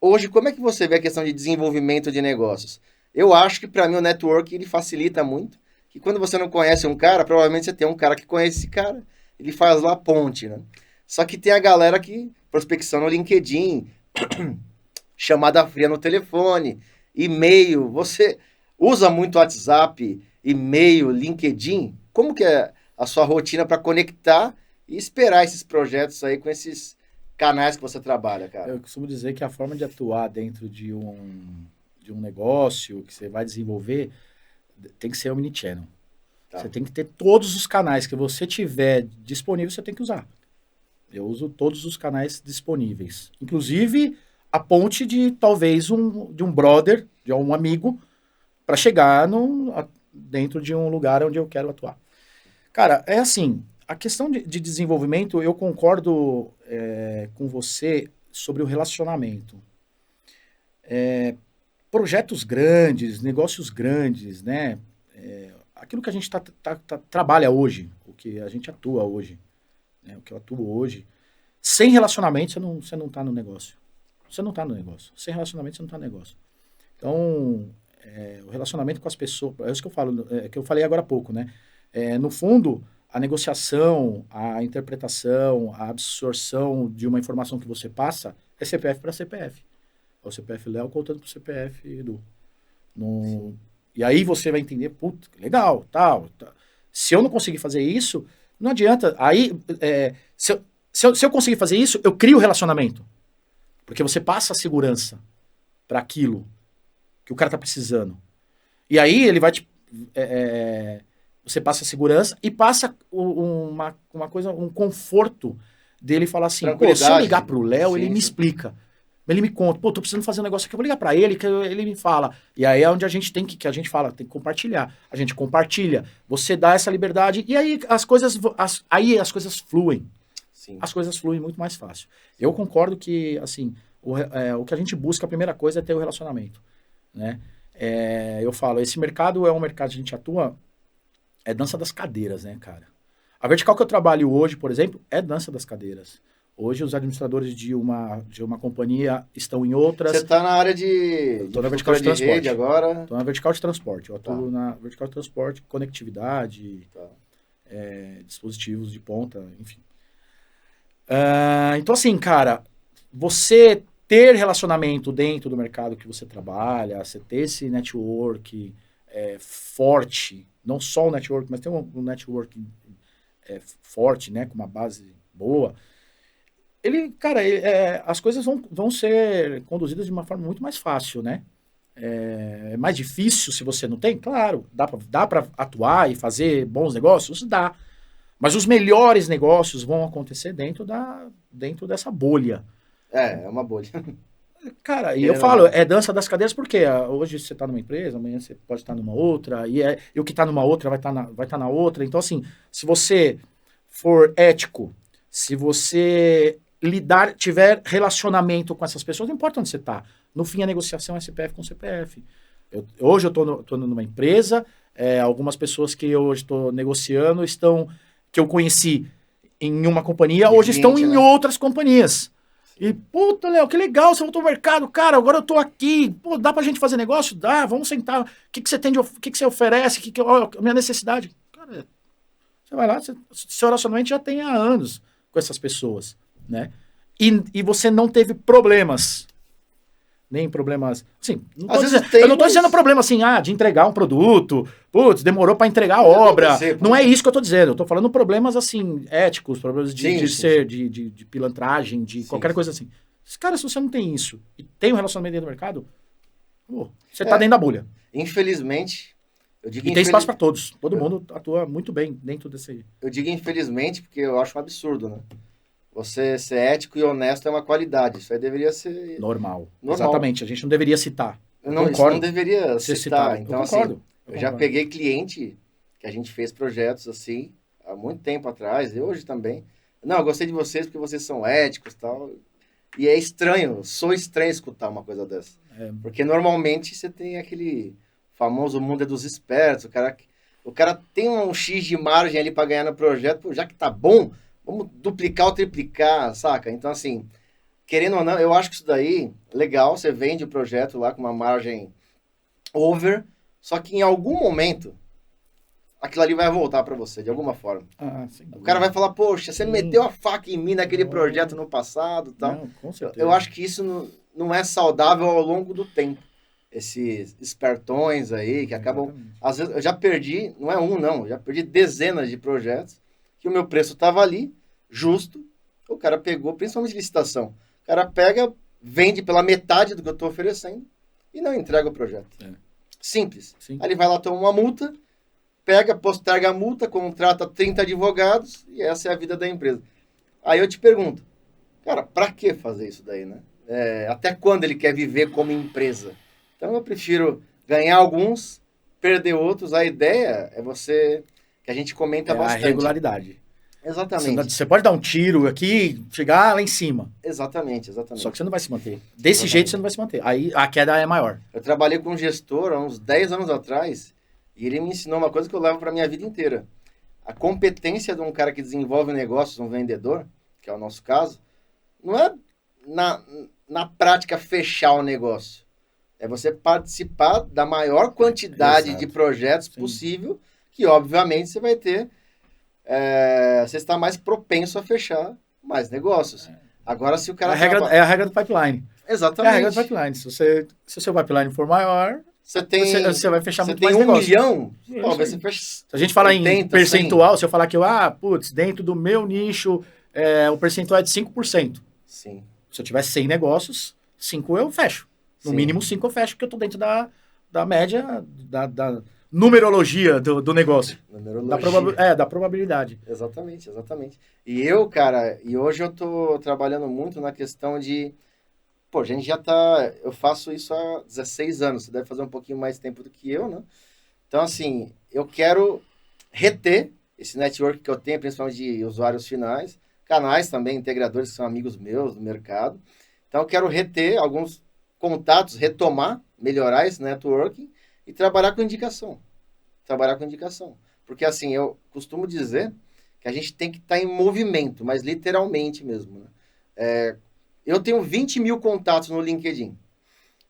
hoje, como é que você vê a questão de desenvolvimento de negócios? Eu acho que, para mim, o network, ele facilita muito, que quando você não conhece um cara, provavelmente você tem um cara que conhece esse cara, ele faz lá a ponte, né? Só que tem a galera que, prospecção no LinkedIn, chamada fria no telefone, e-mail, você usa muito WhatsApp, e-mail, LinkedIn, como que é a sua rotina para conectar e esperar esses projetos aí com esses canais que você trabalha, cara? Eu costumo dizer que a forma de atuar dentro de um negócio que você vai desenvolver tem que ser omnichannel. Tá. Você tem que ter todos os canais que você tiver disponível, você tem que usar. Eu uso todos os canais disponíveis. Inclusive a ponte de talvez de um brother, de um amigo, para chegar dentro de um lugar onde eu quero atuar. Cara, é assim, a questão de desenvolvimento, eu concordo com você sobre o relacionamento. Projetos grandes, negócios grandes, né? Aquilo que a gente trabalha hoje, o que a gente atua hoje, né? O que eu atuo hoje, sem relacionamento você não está no negócio. Você não está no negócio. Sem relacionamento você não está no negócio. Então, o relacionamento com as pessoas, é isso que eu falo, que eu falei agora há pouco, né? No fundo, a negociação, a interpretação, a absorção de uma informação que você passa é CPF para CPF. É o CPF Léo contando para o CPF Edu. E aí você vai entender, puta, legal, tal. Se eu não conseguir fazer isso, não adianta. Aí, se eu conseguir fazer isso, eu crio relacionamento. Porque você passa a segurança para aquilo que o cara tá precisando. E aí ele vai você passa a segurança e passa uma coisa, um conforto dele falar assim, pô, se eu ligar pro Léo, ele me explica. Ele me conta, pô, tô precisando fazer um negócio aqui, eu vou ligar pra ele, que ele me fala. E aí é onde a gente tem que a gente fala, tem que compartilhar. A gente compartilha, você dá essa liberdade, e aí aí as coisas fluem. Sim. As coisas fluem muito mais fácil. Eu concordo que, assim, o que a gente busca, a primeira coisa é ter o relacionamento, né? Eu falo, esse mercado é um mercado que a gente atua, é dança das cadeiras, né, cara? A vertical que eu trabalho hoje, por exemplo, é dança das cadeiras. Hoje os administradores de uma companhia estão em outras. Você está na área de Estou na vertical de transporte rede agora? Estou na vertical de transporte. Eu atuo na vertical de transporte, conectividade, dispositivos de ponta, enfim. Então, assim, cara, você ter relacionamento dentro do mercado que você trabalha, você ter esse network forte, não só o network, mas ter um network forte, né, com uma base boa, as coisas vão ser conduzidas de uma forma muito mais fácil, né? É mais difícil se você não tem? Claro, dá para atuar e fazer bons negócios? Dá. Mas os melhores negócios vão acontecer dentro dessa bolha. É uma bolha. Cara, e eu falo, é dança das cadeiras porque hoje você está numa empresa, amanhã você pode estar numa outra, e o que está numa outra vai estar na outra. Então, assim, se você for ético, se você tiver relacionamento com essas pessoas, não importa onde você está. No fim, a negociação é CPF com CPF. Hoje eu estou numa empresa, algumas pessoas que eu hoje estou negociando que eu conheci em uma companhia, hoje estão em outras companhias. E, puta, Léo, que legal, você voltou ao mercado, cara, agora eu tô aqui, pô, dá pra gente fazer negócio? Dá, vamos sentar, o que você tem, o que você oferece, a minha necessidade? Cara, você vai lá, seu relacionamento já tem há anos com essas pessoas, né? E você não teve problemas. Nem problemas. Assim, eu não tô dizendo problema assim, de entregar um produto, putz, demorou para entregar a obra. Não é isso que eu tô dizendo. Eu tô falando problemas assim, éticos, problemas de pilantragem, de qualquer coisa assim. Cara, se você não tem isso e tem um relacionamento dentro do mercado, você tá dentro da bolha. Infelizmente. E tem espaço para todos. Todo mundo atua muito bem dentro desse. Eu digo infelizmente porque eu acho um absurdo, né? Você ser ético e honesto é uma qualidade. Isso aí deveria ser... Normal. Exatamente. A gente não deveria citar. Isso não deveria ser citar. Então, eu já peguei cliente que a gente fez projetos assim, há muito tempo atrás, e hoje também. Não, eu gostei de vocês porque vocês são éticos e tal. E é estranho, sou estranho escutar uma coisa dessa. Porque normalmente você tem aquele famoso mundo dos espertos. O cara tem um X de margem ali para ganhar no projeto. Pô, já que tá bom... Vamos duplicar ou triplicar, saca? Então, assim, querendo ou não, eu acho que isso daí, legal, você vende o projeto lá com uma margem over, só que em algum momento, aquilo ali vai voltar para você, de alguma forma. O cara vai falar, poxa, você meteu a faca em mim naquele projeto no passado e tal. Não, com certeza. Eu acho que isso não é saudável ao longo do tempo. Esses espertões aí, que acabam... Às vezes, eu já perdi, não é não, eu já perdi dezenas de projetos, que o meu preço estava ali, justo, o cara pegou, principalmente licitação, o cara pega, vende pela metade do que eu estou oferecendo e não entrega o projeto. Simples. Sim. Aí ele vai lá, toma uma multa, pega, posterga a multa, contrata 30 advogados e essa é a vida da empresa. Aí eu te pergunto, cara, para que fazer isso daí, né? Até quando ele quer viver como empresa? Então eu prefiro ganhar alguns, perder outros. A ideia é você... que a gente comenta bastante. A regularidade. Exatamente. Você pode dar um tiro aqui, chegar lá em cima. Exatamente. Só que você não vai se manter. Desse jeito você não vai se manter. Aí a queda é maior. Eu trabalhei com um gestor há uns 10 anos atrás e ele me ensinou uma coisa que eu levo para minha vida inteira. A competência de um cara que desenvolve negócios, um vendedor, que é o nosso caso, não é na prática fechar o negócio. É você participar da maior quantidade de projetos possível, que obviamente você vai ter, você está mais propenso a fechar mais negócios. Agora, se o cara... É a regra do pipeline. Exatamente. É a regra do pipeline. Se o seu pipeline for maior, você vai fechar muito mais negócio. Você tem 1 milhão, talvez você feche... Se a gente falar 80, em percentual, 100. Se eu falar que, dentro do meu nicho, o percentual é de 5%. Sim. Se eu tiver 100 negócios, 5 eu fecho. No mínimo 5 eu fecho, porque eu estou dentro da média, da numerologia do negócio. Da probabilidade. Exatamente. E eu, cara, hoje eu tô trabalhando muito na questão de Pô, a gente já tá... Eu faço isso há 16 anos. Você deve fazer um pouquinho mais tempo do que eu, né? Então, assim, eu quero reter esse network que eu tenho, principalmente de usuários finais, canais também, integradores que são amigos meus do mercado. Então, eu quero reter alguns contatos, retomar, melhorar esse networking e trabalhar com indicação. Trabalhar com indicação. Porque, assim, eu costumo dizer que a gente tem que estar em movimento, mas literalmente mesmo, né? Eu tenho 20 mil contatos no LinkedIn.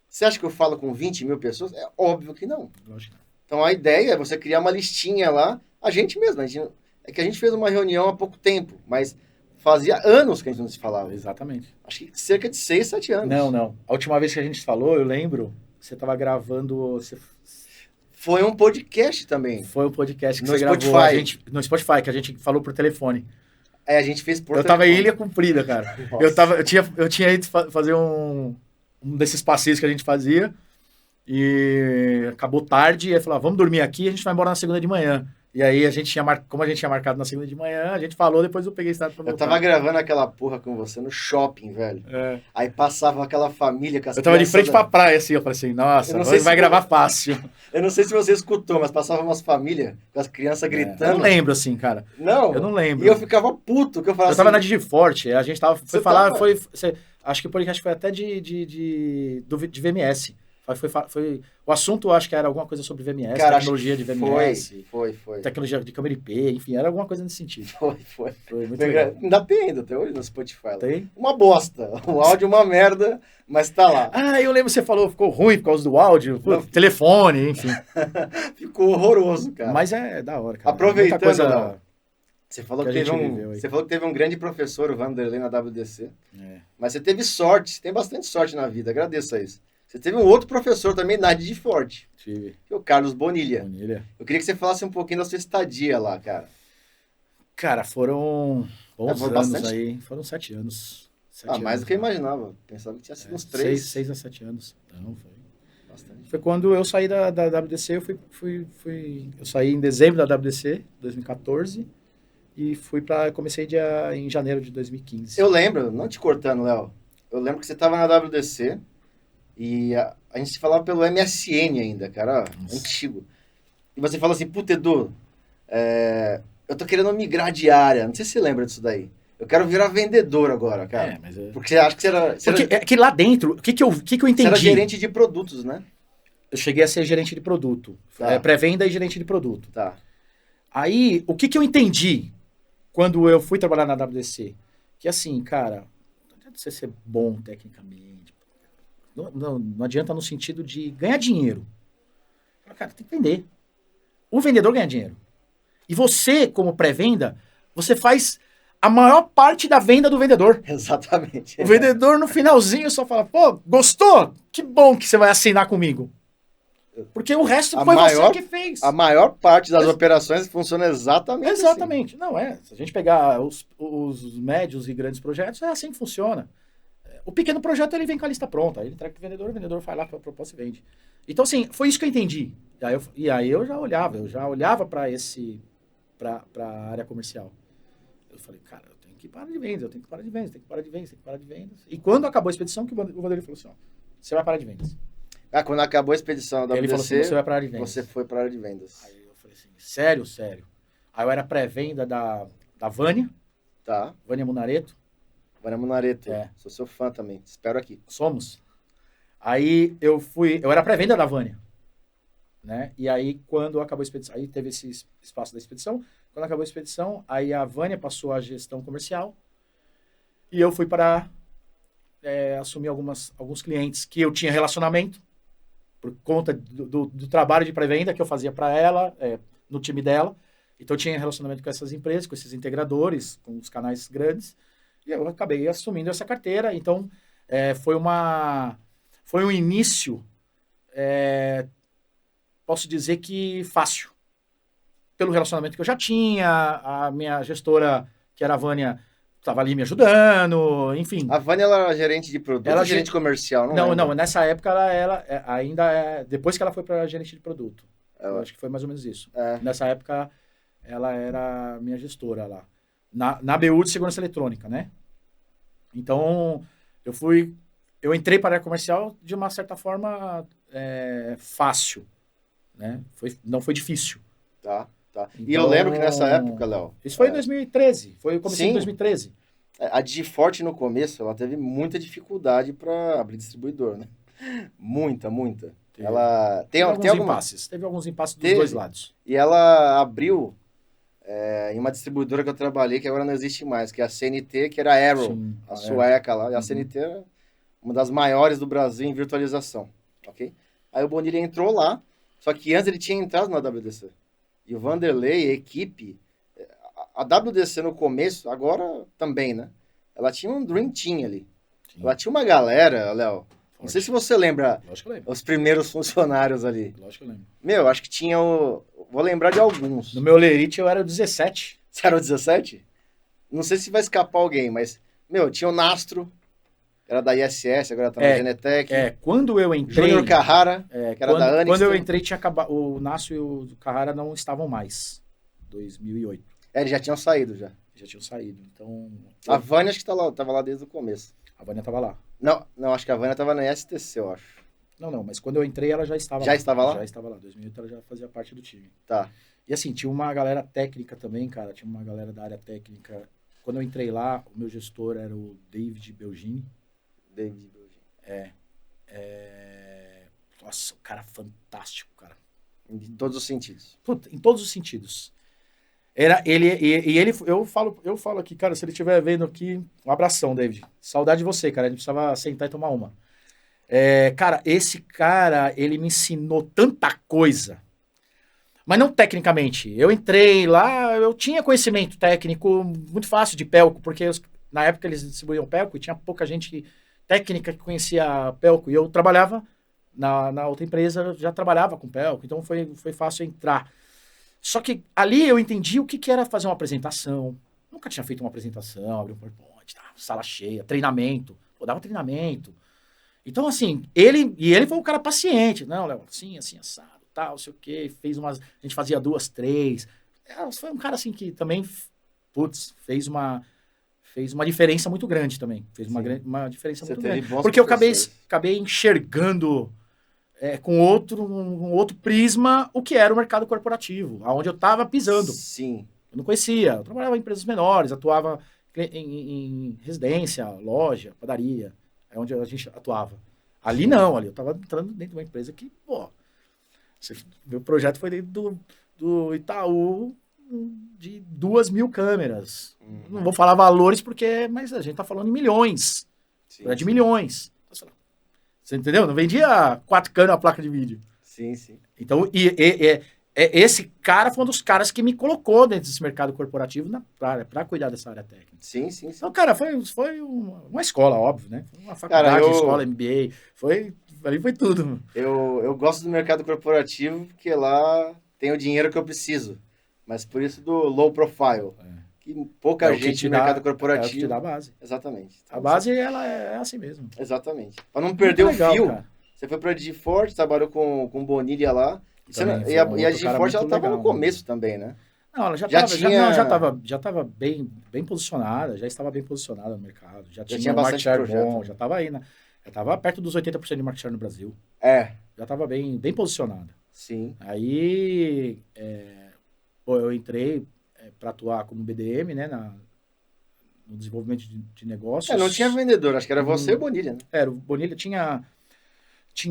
Você acha que eu falo com 20 mil pessoas? É óbvio que não. Lógico. Então, a ideia é você criar uma listinha lá, a gente mesmo. É que a gente fez uma reunião há pouco tempo, mas fazia anos que a gente não se falava. Exatamente. Acho que cerca de 6, 7 anos. Não. A última vez que a gente falou, eu lembro, você estava gravando... Foi um podcast também. Foi o podcast que No você gravou Spotify. no Spotify, que a gente falou por telefone. A gente fez por Eu tava em telefone. Ilha Comprida, cara. Nossa. Eu tinha ido fazer um desses passeios que a gente fazia e acabou tarde, e aí falou, vamos dormir aqui, a gente vai embora na segunda de manhã. E aí como a gente tinha marcado na segunda de manhã, a gente falou, depois eu peguei estrada pra voltar. Eu tava gravando aquela porra com você no shopping, velho. É. Aí passava aquela família com as Eu tava de crianças frente pra praia, assim, eu falei assim, nossa, vai gravar fácil. Eu não sei se você escutou, mas passava umas famílias com as crianças gritando. Eu não lembro, assim, cara. Não. Eu não lembro. E eu ficava puto, que eu falava Eu tava na Digiforte, a gente tava... acho que o podcast foi até de VMS. O assunto, acho que era alguma coisa sobre VMS, Cara, tecnologia de VMS. Foi. Tecnologia de câmera IP, enfim, era alguma coisa nesse sentido. Foi muito legal. Ainda tem ainda, até hoje no Spotify. Tem? Uma bosta. O áudio é uma merda, mas tá lá. Ah, eu lembro que você falou, ficou ruim por causa do áudio, telefone, enfim. Ficou horroroso, cara. Mas é da hora, cara. Aproveitando, coisa... Você falou que teve um grande professor, o Vanderlei, na WDC. É. Mas você teve sorte, você tem bastante sorte na vida, agradeço a isso. Você teve um outro professor também na Digiforte. Tive. Que é o Carlos Bonilha. Eu queria que você falasse um pouquinho da sua estadia lá, cara. Cara, foram bons anos bastante? Aí. Foram 7 anos. Mais do que eu imaginava. Pensava que tinha sido uns 3. 6 a 7 anos. Não, foi. Bastante. Foi quando eu saí da WDC, eu saí em dezembro da WDC, 2014, e comecei em janeiro de 2015. Eu lembro, não te cortando, Léo, eu lembro que você estava na WDC e a gente se falava pelo MSN ainda, cara, antigo. E você fala assim, puta, Edu, eu tô querendo migrar de área, não sei se você lembra disso daí. Eu quero virar vendedor agora, cara. Porque você acha que você era... É que lá dentro, o que eu entendi? Você era gerente de produtos, né? Eu cheguei a ser gerente de produto. Tá. Pré-venda e gerente de produto. Tá. Aí, o que eu entendi quando eu fui trabalhar na WDC? Que assim, cara, não adianta você ser bom tecnicamente. Não adianta no sentido de ganhar dinheiro. Cara, tem que vender. O vendedor ganha dinheiro. E você, como pré-venda, você faz a maior parte da venda do vendedor. Exatamente. O vendedor, no finalzinho, só fala, pô, gostou? Que bom que você vai assinar comigo. Porque o resto foi você que fez. A maior parte das operações funciona exatamente assim. Exatamente. Não, se a gente pegar os médios e grandes projetos, é assim que funciona. O pequeno projeto, ele vem com a lista pronta. Ele entrega pro vendedor, o vendedor vai lá para a proposta e vende. Então, assim, foi isso que eu entendi. E aí eu já olhava para a área comercial. Eu falei, cara, eu tenho que parar de vendas. E quando acabou a expedição, que o Vanderlei falou assim, ó, você vai parar de vendas. Quando acabou a expedição da WDC, ele falou assim, você vai para a área de vendas. Você foi para a área de vendas. Aí eu falei assim, sério? Aí eu era pré-venda da Vânia. Tá. Vânia Munareto. Vânia Munareto. Sou seu fã também. Espero aqui. Somos. Aí eu era pré-venda da Vânia. Né? E aí quando acabou a expedição, aí teve esse espaço da expedição. Quando acabou a expedição, aí a Vânia passou a gestão comercial. E eu fui para assumir alguns clientes que eu tinha relacionamento. Por conta do trabalho de pré-venda que eu fazia para ela, no time dela. Então, eu tinha relacionamento com essas empresas, com esses integradores, com os canais grandes. E eu acabei assumindo essa carteira. Então, foi um início, posso dizer que fácil. Pelo relacionamento que eu já tinha, a minha gestora, que era a Vânia, estava ali me ajudando, enfim. A Vânia, ela era gerente de produto, ela gerente comercial, não? Não, nessa época ela ainda depois que ela foi para gerente de produto. Eu acho que foi mais ou menos isso. Nessa época, ela era minha gestora lá. Na BU de segurança eletrônica, né? Então, eu fui eu entrei para a área comercial de uma certa forma fácil, né? Não foi difícil. Tá. E eu Então, lembro que nessa época, Léo, isso foi em 2013, eu comecei em sim, 2013. a Digiforte no começo, ela teve muita dificuldade para abrir distribuidor, né? Muita. Teve, Ela tem alguma... teve alguns impasses dos dois Teve. lados. E ela abriu em uma distribuidora que eu trabalhei, que agora não existe mais, que é a CNT, que era a Arrow, Sim, a sueca lá. E a Uhum. CNT era uma das maiores do Brasil em virtualização, ok? Aí o Bonilha entrou lá, só que antes ele tinha entrado na WDC. E o Vanderlei, a equipe, a WDC no começo, agora também, né? Ela tinha um Dream Team ali. Sim. Ela tinha uma galera, Léo. Não Forte. sei se você lembra Lógico que eu lembro. os primeiros funcionários ali. Lógico que eu lembro. Meu, acho que tinha o... Vou lembrar de alguns. No meu Lerite eu era o 17. Você era o 17? Não sei se vai escapar alguém, mas... Meu, tinha o Nastro, era da ISS, agora tá na Genetec. Quando eu entrei... Júnior Carrara, que era da Anixter. Quando eu entrei, tinha acabado... O Nácio e o Carrara não estavam mais. 2008. Eles já tinham saído, já. Já tinham saído, então... A Vânia acho que tava lá desde o começo. A Vânia estava lá. Não, acho que a Vânia tava na STC, eu acho. Não, mas quando eu entrei, ela já estava lá. Já estava lá? Já estava lá. 2008 ela já fazia parte do time. Tá. E assim, tinha uma galera técnica também, cara. Tinha uma galera da área técnica. Quando eu entrei lá, o meu gestor era o David Belgini. Nossa, o cara fantástico, cara. Em todos os sentidos. Puta, em todos os sentidos. Era ele, eu falo aqui, cara, se ele estiver vendo aqui, um abração, David. Saudade de você, cara. A gente precisava sentar e tomar uma. Cara, esse cara, ele me ensinou tanta coisa. Mas não tecnicamente. Eu entrei lá, eu tinha conhecimento técnico muito fácil de Pelco, porque na época eles distribuíam Pelco e tinha pouca gente técnica que conhecia Pelco. E eu trabalhava na outra empresa, já trabalhava com Pelco, então foi fácil entrar. Só que ali eu entendi o que era fazer uma apresentação. Nunca tinha feito uma apresentação, abrir um PowerPoint, sala cheia, treinamento. Dava treinamento. Então, assim, ele foi um cara paciente. Não, Léo, assim, assado, tal, sei o quê. A gente fazia 2, 3. Foi um cara, assim, que também, fez uma diferença muito grande também. Fez uma diferença muito grande. Porque eu acabei enxergando com um outro prisma o que era o mercado corporativo, aonde eu estava pisando. Sim. Eu não conhecia. Eu trabalhava em empresas menores, atuava em residência, loja, padaria. É onde a gente atuava. Ali não, ali eu estava entrando dentro de uma empresa que, meu projeto foi dentro do Itaú de 2.000 câmeras. Não vou falar valores mas a gente está falando em milhões. Sim, de milhões. Você entendeu? Não vendia 4 câmeras a placa de vídeo. Sim. Então, esse cara foi um dos caras que me colocou dentro desse mercado corporativo para cuidar dessa área técnica. Sim. Então, cara, foi uma escola, óbvio, né? Uma faculdade, escola, MBA. Ali foi tudo. Eu gosto do mercado corporativo porque lá tem o dinheiro que eu preciso. Mas por isso do low profile. Que pouca gente no mercado corporativo... É o que te dá a base. Exatamente. Então, a base, ela é assim mesmo. Exatamente. Para não perder o fio, cara. Você foi para a Digiforte, trabalhou com Bonilha lá. E a Digiforte, ela estava no começo também, né? Não, ela já estava bem posicionada, já estava bem posicionada no mercado. Já tinha um market share bom, já estava aí, né? Já estava perto dos 80% de market share no Brasil. Já estava bem posicionada. Sim. Aí, eu entrei para atuar como BDM, né? No desenvolvimento de negócios. Não tinha vendedor, acho que era você e o Bonilha, né? O Bonilha tinha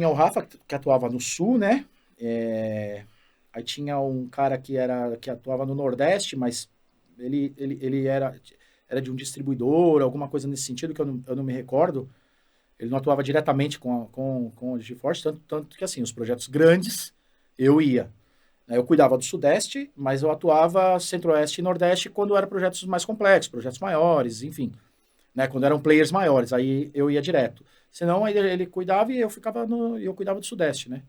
o Rafa, que atuava no Sul, né? Aí tinha um cara que atuava no Nordeste, mas ele era de um distribuidor, alguma coisa nesse sentido, que eu não me recordo. Ele não atuava diretamente com a GeForce, tanto que, assim, os projetos grandes, eu ia. Eu cuidava do Sudeste, mas eu atuava Centro-Oeste e Nordeste quando eram projetos mais complexos, projetos maiores, enfim. Né, quando eram players maiores, aí eu ia direto. Senão, aí ele cuidava e eu cuidava do Sudeste, né?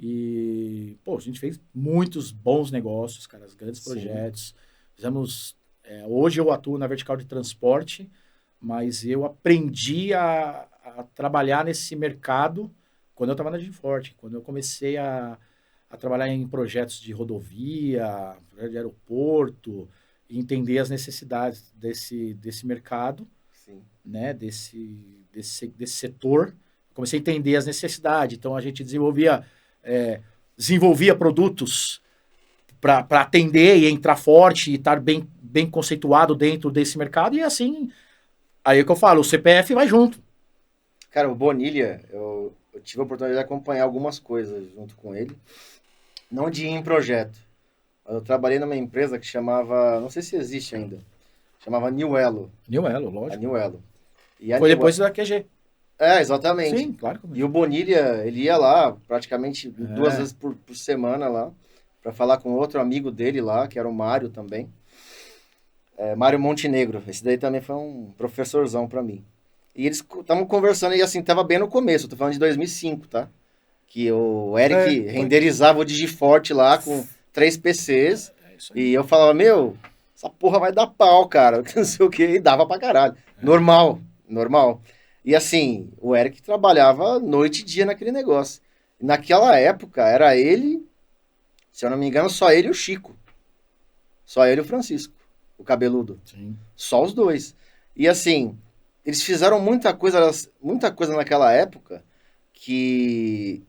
E, a gente fez muitos bons negócios, cara, grandes projetos. Fizemos... hoje eu atuo na vertical de transporte, mas eu aprendi a trabalhar nesse mercado quando eu estava na Giforte, quando eu comecei a trabalhar em projetos de rodovia, de aeroporto, e entender as necessidades desse mercado, Sim. né, desse desse setor, comecei a entender as necessidades. Então, a gente desenvolvia produtos para atender e entrar forte e estar bem conceituado dentro desse mercado. E assim, aí é que eu falo, o CPF vai junto. Cara, o Bonilha, eu tive a oportunidade de acompanhar algumas coisas junto com ele. Não de ir em projeto. Eu trabalhei numa empresa que chamava, não sei se existe ainda, chamava New Elo. New Elo, A lógico. New Elo. Foi depois da QG. Exatamente. Sim, claro. E o Bonilha, ele ia lá praticamente 2 vezes por semana lá, para falar com outro amigo dele lá, que era o Mário também. Mário Montenegro. Esse daí também foi um professorzão para mim. E eles estavam conversando e assim, tava bem no começo, tô falando de 2005, tá? Que o Eric renderizava o Digiforte lá com 3 PCs. E eu falava, meu, essa porra vai dar pau, cara. Não sei o que, e dava pra caralho. Normal. E assim, o Eric trabalhava noite e dia naquele negócio. E naquela época, era ele, se eu não me engano, só ele e o Chico. Só ele e o Francisco, o cabeludo. Sim. Só os dois. E assim, eles fizeram muita coisa naquela época que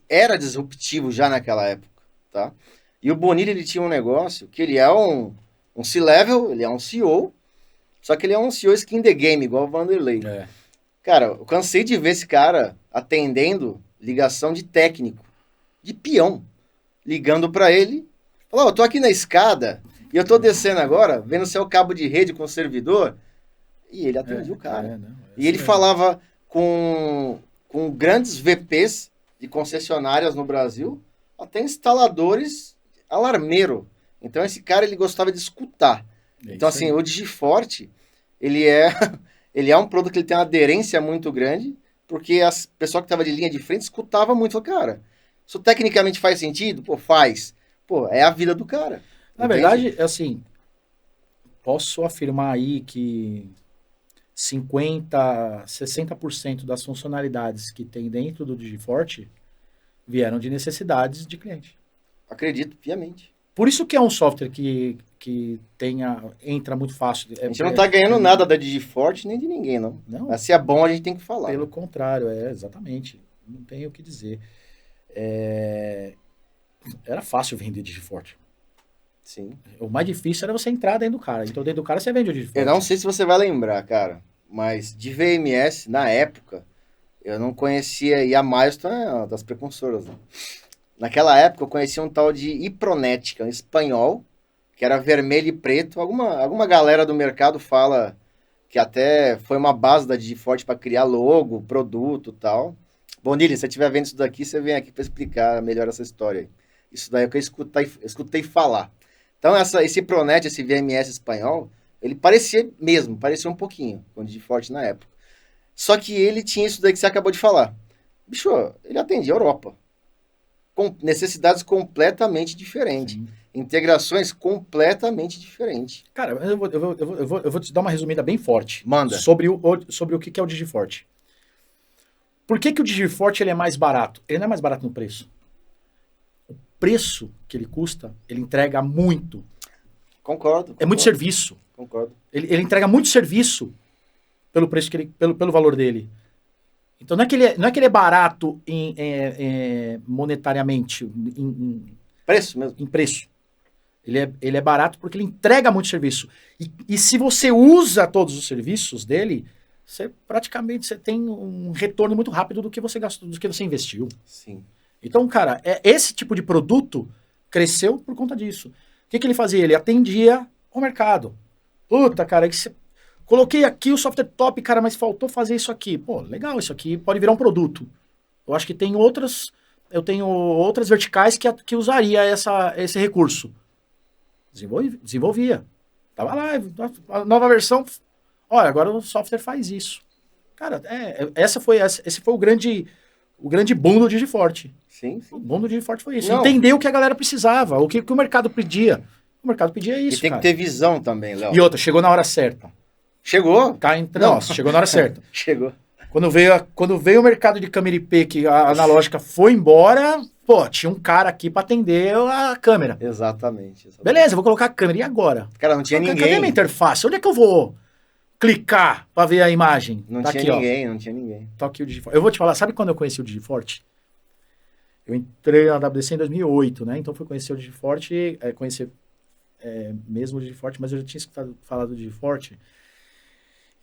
era disruptivo já naquela época, tá? E o Bonilha, ele tinha um negócio que ele é um C-level, ele é um CEO, só que ele é um CEO skin the game, igual o Vanderlei. Cara, eu cansei de ver esse cara atendendo ligação de técnico, de peão, ligando pra ele. Falou, eu tô aqui na escada e eu tô descendo agora, vendo se é o cabo de rede com o servidor. E ele atendia o cara. E ele falava com grandes VPs de concessionárias no Brasil, até instaladores alarmeiro. Então esse cara, ele gostava de escutar. Então assim, o Digiforte, ele é um produto que ele tem uma aderência muito grande, porque as pessoas que estavam de linha de frente escutava muito. Falou, cara, isso tecnicamente faz sentido? Pô, faz. Pô, é a vida do cara. Na verdade, assim, posso afirmar aí que 50%, 60% das funcionalidades que tem dentro do Digiforte vieram de necessidades de cliente. Acredito, piamente. Por isso que é um software que entra muito fácil. A gente não está ganhando nada da Digiforte nem de ninguém, não. Mas se é bom, a gente tem que falar. Pelo contrário, exatamente. Não tem o que dizer. Era fácil vender Digiforte. Sim. O mais difícil era você entrar dentro do cara. Então, dentro do cara, você vende o Digiforte. Eu não sei se você vai lembrar, cara, mas de VMS, na época, eu não conhecia, e a Milestone é uma das precursoras, né? Naquela época, eu conhecia um tal de Ipronet, que é um espanhol, que era vermelho e preto. Alguma galera do mercado fala que até foi uma base da Digiforte para criar logo, produto e tal. Bonilha, se você estiver vendo isso daqui, você vem aqui para explicar melhor essa história aí. Isso daí é o que eu escutei falar. Então, esse Pronet, esse VMS espanhol, ele parecia um pouquinho com o Digiforte na época. Só que ele tinha isso daí que você acabou de falar. Bicho, ele atendia a Europa. Com necessidades completamente diferentes. Sim. Integrações completamente diferentes. Cara, eu vou te dar uma resumida bem forte. Manda. Sobre o que é o Digiforte. Por que o Digiforte ele é mais barato? Ele não é mais barato no preço. O preço que ele custa, ele entrega muito. Concordo. É muito serviço. Concordo. Ele entrega muito serviço pelo preço pelo valor dele. Então não é que ele é barato monetariamente, preço mesmo. Em preço. Ele é barato porque ele entrega muito serviço. E se você usa todos os serviços dele, você tem um retorno muito rápido do que você gastou, do que você investiu. Sim. Então, cara, esse tipo de produto cresceu por conta disso. O que ele fazia? Ele atendia o mercado. Puta, cara, coloquei aqui o software top, cara, mas faltou fazer isso aqui. Pô, legal, isso aqui pode virar um produto. Eu acho que eu tenho outras verticais que usaria esse recurso. Desenvolvia. Tava lá, a nova versão, olha, agora o software faz isso. Cara, esse foi o grande boom do Digiforte. Sim. O boom do Digiforte foi isso. Entender o que a galera precisava, o que o mercado pedia. O mercado pedia isso, e tem que ter visão também, Léo. E outra, chegou na hora certa. Chegou? Nossa, chegou na hora certa. Chegou. Quando veio o mercado de câmera IP, que a analógica foi embora, pô, tinha um cara aqui pra atender a câmera. Exatamente. Beleza, vou colocar a câmera. E agora? Cara, não tinha ninguém. Cadê a minha interface? Onde é que eu vou clicar pra ver a imagem. Não Tá tinha aqui, ninguém, não tinha ninguém. ó. Tá aqui o Digiforte. Eu vou te falar, sabe quando eu conheci o Digiforte? Eu entrei na WDC em 2008, né? Então fui conhecer o Digiforte, conhecer mesmo o Digiforte, mas eu já tinha escutado falar do Digiforte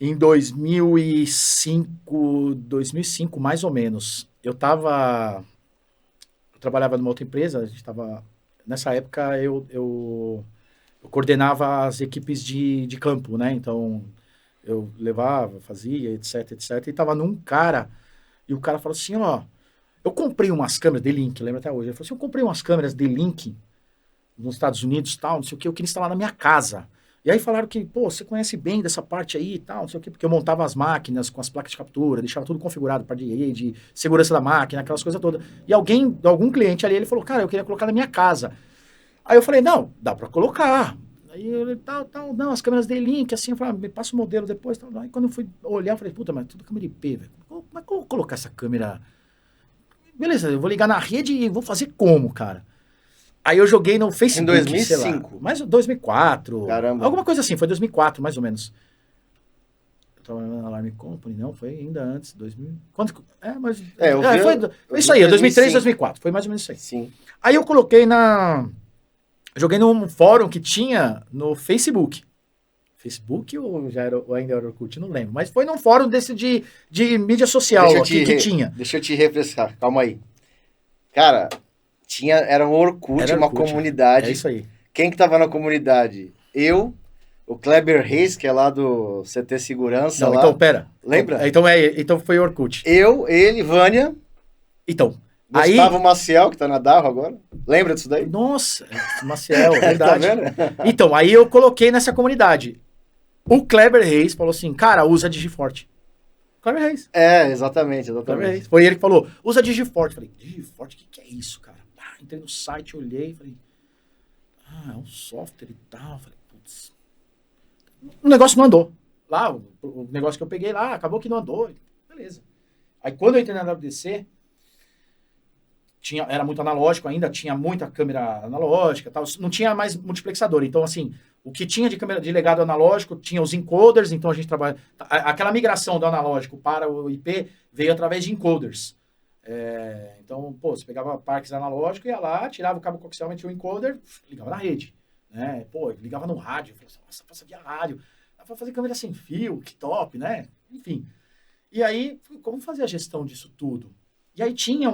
em 2005, mais ou menos. Eu trabalhava numa outra empresa, a gente tava, nessa época eu coordenava as equipes de campo, né? Então eu levava, fazia, etc, etc. E tava num cara, e o cara falou assim, ó, eu comprei umas câmeras D-Link, lembra até hoje. Ele falou assim, eu comprei umas câmeras D-Link nos Estados Unidos, tal, não sei o que, eu queria instalar na minha casa. E aí falaram que, pô, você conhece bem dessa parte aí e tal, não sei o que, porque eu montava as máquinas com as placas de captura, deixava tudo configurado para de segurança da máquina, aquelas coisas todas. E algum cliente ali, ele falou, cara, eu queria colocar na minha casa. Aí eu falei, não, dá para colocar. Aí ele, tal, não, as câmeras D-Link, assim, eu falei, me passa o modelo depois, tal. Aí quando eu fui olhar, eu falei, puta, mas tudo câmera IP, velho. Como é que eu vou colocar essa câmera? Beleza, eu vou ligar na rede e vou fazer como, cara? Aí eu joguei no Facebook, Em 2005. sei lá, mais 2004, Caramba. alguma coisa assim, foi 2004, mais ou menos. Eu trabalhava na Alarm Company, não, foi ainda antes, 2000. Quanto? Foi isso aí, 2003, 2004, foi mais ou menos isso aí. Sim. Aí eu joguei num fórum que tinha no Facebook. Facebook ou ainda era Orkut, não lembro. Mas foi num fórum desse de mídia social que tinha. Deixa eu te refrescar, calma aí. Cara, era um Orkut, uma comunidade. É isso aí. Quem que tava na comunidade? Eu, o Kleber Reis, que é lá do CT Segurança. Não, lá. então, pera. Lembra? Então foi Orkut. Eu, ele, Vânia. Então. Gustavo Maciel, que tá na Darro agora. Lembra disso daí? Nossa, Maciel, verdade. Tá vendo? Então, aí eu coloquei nessa comunidade. O Kleber Reis falou assim, cara, usa Digiforte. Kleber Reis. Exatamente. Kleber Reis. Foi ele que falou, usa Digiforte. Falei, Digiforte, o que é isso, cara? Entrei no site, olhei, falei, é um software e tal. Falei, putz. O negócio não andou. Lá, o negócio que eu peguei lá, acabou que não andou. Beleza. Aí quando eu entrei na WDC, era muito analógico ainda, tinha muita câmera analógica, tal, não tinha mais multiplexador. Então, assim, o que tinha de câmera de legado analógico tinha os encoders, então a gente trabalha. Aquela migração do analógico para o IP veio através de encoders. Então, pô, você pegava parques analógicos, ia lá, tirava o cabo coaxial, metia o encoder, ligava na rede. Né? Pô, ligava no rádio, falava assim, nossa, passa via rádio. Dá pra fazer câmera sem fio, que top, né? Enfim. E aí, como fazer a gestão disso tudo? E aí tinha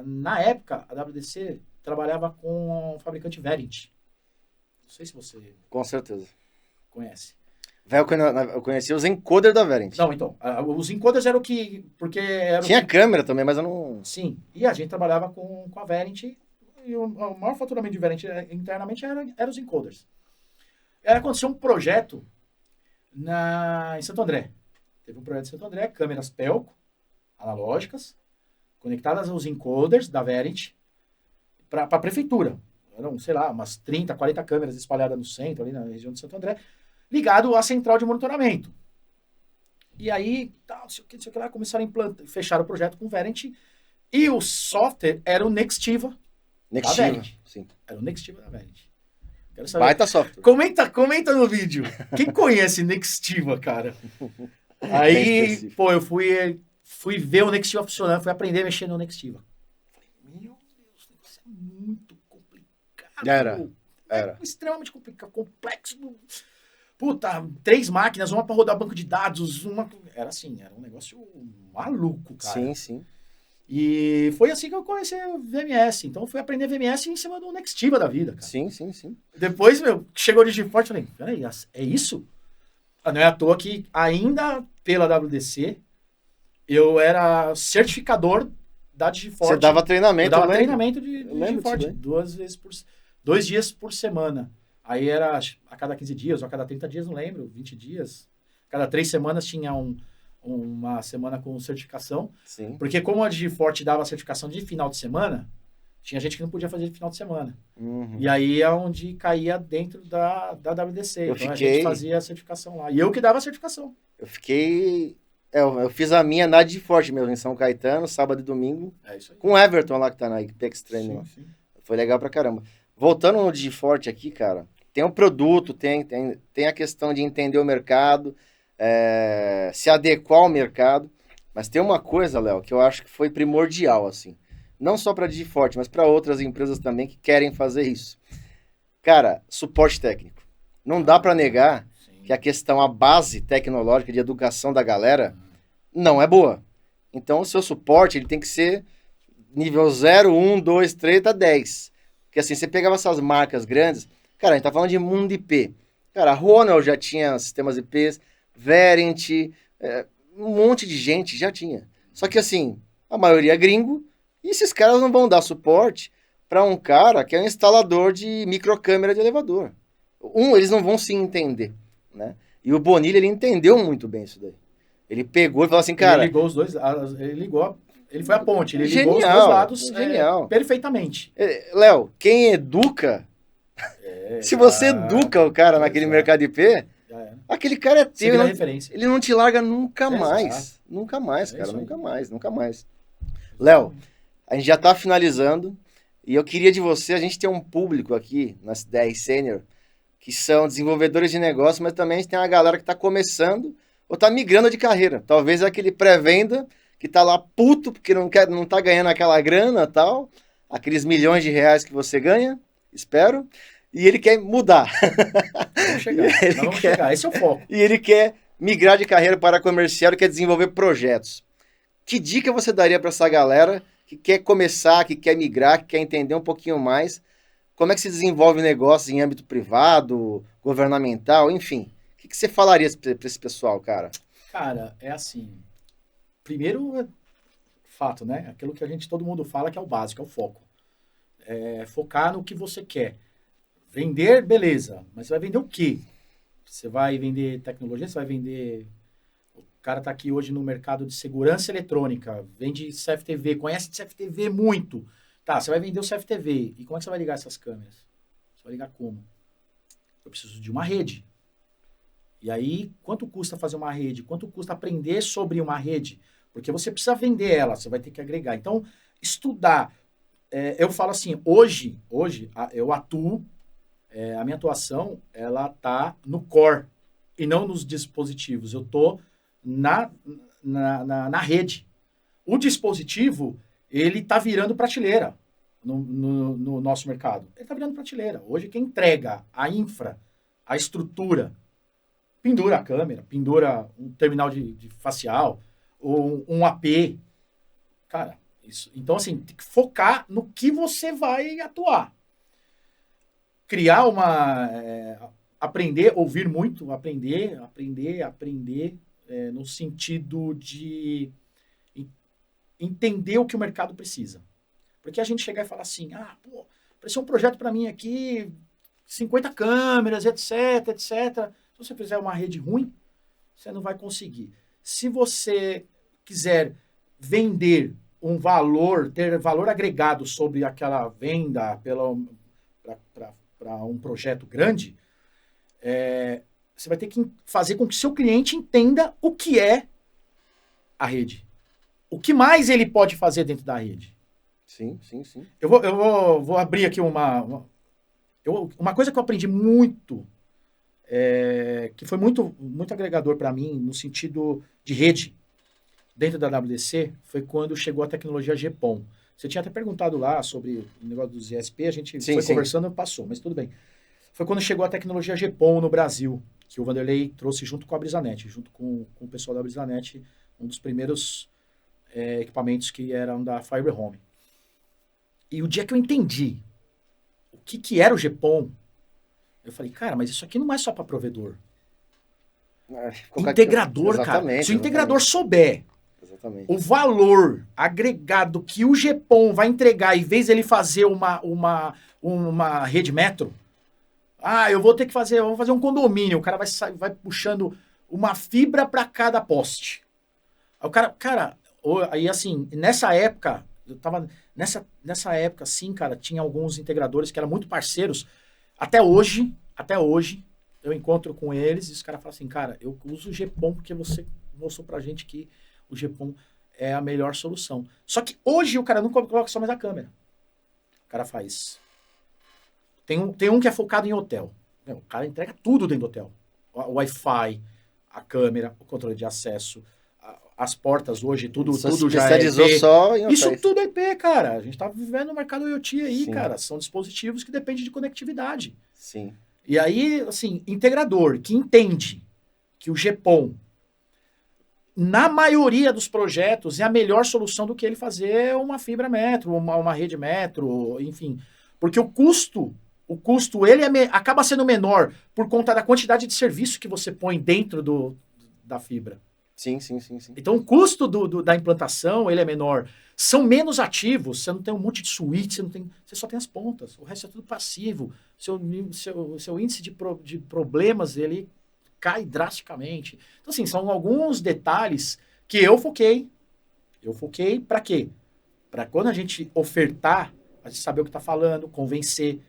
na época, a WDC trabalhava com o fabricante Verint. Não sei se você... Com certeza. Conhece. Eu conheci os encoders da Verint. Não, então, os encoders eram o que... Porque tinha câmera também, mas eu não... Sim, e a gente trabalhava com a Verint, e o maior faturamento de Verint internamente era os encoders. Aí aconteceu um projeto em Santo André. Teve um projeto em Santo André, câmeras Pelco, analógicas, conectadas aos encoders da Verint para a prefeitura. Eram, sei lá, umas 30, 40 câmeras espalhadas no centro, ali na região de Santo André, ligado à central de monitoramento. E aí, não sei o que lá, começaram a implantar, fecharam o projeto com o Verint, e o software era o Nextiva. Nextiva, sim. Era o Nextiva da Verint. Quero saber. Baita software. Comenta no vídeo. Quem conhece Nextiva, cara? Aí, pô, eu fui ver o Nextiva funcionando, fui aprender a mexer no Nextiva. Falei, meu Deus, isso é muito complicado. Era. Extremamente complicado, complexo. Puta, 3 máquinas, uma para rodar banco de dados, uma... Era assim, era um negócio maluco, cara. Sim. E foi assim que eu conheci o VMS. Então eu fui aprender VMS em cima do Nextiva da vida, cara. Sim. Depois, chegou o Digiforte, eu falei, peraí, é isso? Não é à toa que ainda pela WDC eu era certificador da Digiforte. Você dava treinamento, eu dava treinamento de Digiforte, 2 dias por semana. Aí era a cada 15 dias, ou a cada 30 dias, não lembro, 20 dias. Cada 3 semanas tinha uma semana com certificação. Sim. Porque como a Digiforte dava certificação de final de semana, tinha gente que não podia fazer de final de semana. Uhum. E aí é onde caía dentro da WDC. A gente fazia a certificação lá. E eu que dava a certificação. Eu fiz a minha na Digiforte mesmo, em São Caetano, sábado e domingo. É isso aí. Com o Everton lá, que tá na Apex Training. Sim. Foi legal pra caramba. Voltando no Digiforte aqui, cara, tem o produto, tem a questão de entender o mercado. se adequar ao mercado. Mas tem uma coisa, Léo, que eu acho que foi primordial, assim. Não só para a Digiforte, mas para outras empresas também que querem fazer isso. Cara, suporte técnico. Não dá para negar que a questão, a base tecnológica de educação da galera não é boa. Então, o seu suporte ele tem que ser nível 0, 1, 2, 3, tá 10. Porque assim, você pegava essas marcas grandes, cara, a gente tá falando de mundo IP. Cara, a Ronald já tinha sistemas IPs, Verint, um monte de gente já tinha. Só que assim, a maioria é gringo, e esses caras não vão dar suporte para um cara que é um instalador de microcâmera de elevador. Eles não vão se entender, né? E o Bonilha, ele entendeu muito bem isso daí. Ele pegou e falou assim, Ele cara, ligou os dois, ele ligou, ele foi a ponte, ele ligou os dois genial, lados genial. perfeitamente. Léo, quem educa, se você educa o cara naquele mercado IP, aquele cara é teu, ele não te larga nunca mais. Nunca mais, cara, nunca mais, nunca mais. Léo, a gente já está finalizando e eu queria de você, a gente tem um público aqui nas 10 Sênior que são desenvolvedores de negócio, mas também tem uma galera que está começando ou está migrando de carreira. Talvez é aquele pré-venda que está lá puto porque não tá ganhando aquela grana tal, aqueles milhões de reais que você ganha, espero, e ele quer mudar. Vamos chegar, vamos chegar, esse é o foco. E ele quer migrar de carreira para comercial e quer desenvolver projetos. Que dica você daria para essa galera que quer começar, que quer migrar, que quer entender um pouquinho mais como é que se desenvolve negócio em âmbito privado, governamental, enfim? O que você falaria para esse pessoal, cara? Cara, é assim. Primeiro, fato, né? Aquilo que todo mundo fala que é o básico, é o foco. É focar no que você quer. Vender, beleza. Mas você vai vender o quê? Você vai vender tecnologia? Você vai vender... O cara tá aqui hoje no mercado de segurança eletrônica. Vende CFTV. Conhece CFTV muito. Tá, você vai vender o CFTV. E como é que você vai ligar essas câmeras? Você vai ligar como? Eu preciso de uma rede. E aí, quanto custa fazer uma rede? Quanto custa aprender sobre uma rede? Porque você precisa vender ela, você vai ter que agregar. Então, estudar. Eu falo assim, hoje eu atuo, a minha atuação, ela tá no core e não nos dispositivos. Eu tô na rede. O dispositivo, ele tá virando prateleira no nosso mercado. Ele tá virando prateleira. Hoje, quem entrega a infra, a estrutura, pendura a câmera, pendura um terminal de facial, ou um AP. Cara, isso. Então, assim, tem que focar no que você vai atuar. Criar aprender, ouvir muito, aprender, no sentido de entender o que o mercado precisa. Porque a gente chegar e falar assim, apareceu um projeto para mim aqui, 50 câmeras, etc. Se você fizer uma rede ruim, você não vai conseguir. Se você quiser vender um valor, ter valor agregado sobre aquela venda para um projeto grande, você vai ter que fazer com que seu cliente entenda o que é a rede. O que mais ele pode fazer dentro da rede. Sim. Eu vou abrir aqui uma coisa que eu aprendi muito, que foi muito, muito agregador para mim, no sentido de rede, dentro da WDC, foi quando chegou a tecnologia GPON. Você tinha até perguntado lá sobre o negócio dos ISP, a gente foi conversando e passou, mas tudo bem. Foi quando chegou a tecnologia GPON no Brasil, que o Vanderlei trouxe junto com a Brisanet, junto com o pessoal da Brisanet, um dos primeiros equipamentos que eram da Fiber Home. E o dia que eu entendi o que era o GPON, eu falei, cara, mas isso aqui não é só para provedor. Integrador, cara. Se o integrador souber o valor agregado que o GPON vai entregar, em vez dele fazer uma rede metro, eu vou fazer um condomínio, o cara vai puxando uma fibra para cada poste. Aí o cara, aí assim, nessa época, eu tava nessa época, assim, cara, tinha alguns integradores que eram muito parceiros. Até hoje, eu encontro com eles e os caras falam assim, cara, eu uso o GPON porque você mostrou pra gente que o GPON é a melhor solução. Só que hoje o cara não coloca só mais a câmera. O cara faz... Tem um que é focado em hotel. O cara entrega tudo dentro do hotel. O Wi-Fi, a câmera, o controle de acesso, as portas hoje, tudo Você já é especializou IP. só em Isso hotéis. tudo é IP, cara. A gente tá vivendo no mercado IoT aí, Sim. cara. São dispositivos que dependem de conectividade. Sim. E aí, assim, integrador que entende que o GPON, na maioria dos projetos, é a melhor solução do que ele fazer uma fibra metro, uma rede metro, enfim. Porque o custo ele acaba sendo menor por conta da quantidade de serviço que você põe dentro da fibra. Sim. Então, o custo da implantação ele é menor. São menos ativos, você não tem um monte de switch, você só tem as pontas. O resto é tudo passivo. Seu índice de problemas, ele cai drasticamente. Então, assim, são alguns detalhes que eu foquei. Eu foquei para quê? Para quando a gente ofertar, a gente saber o que está falando, convencer,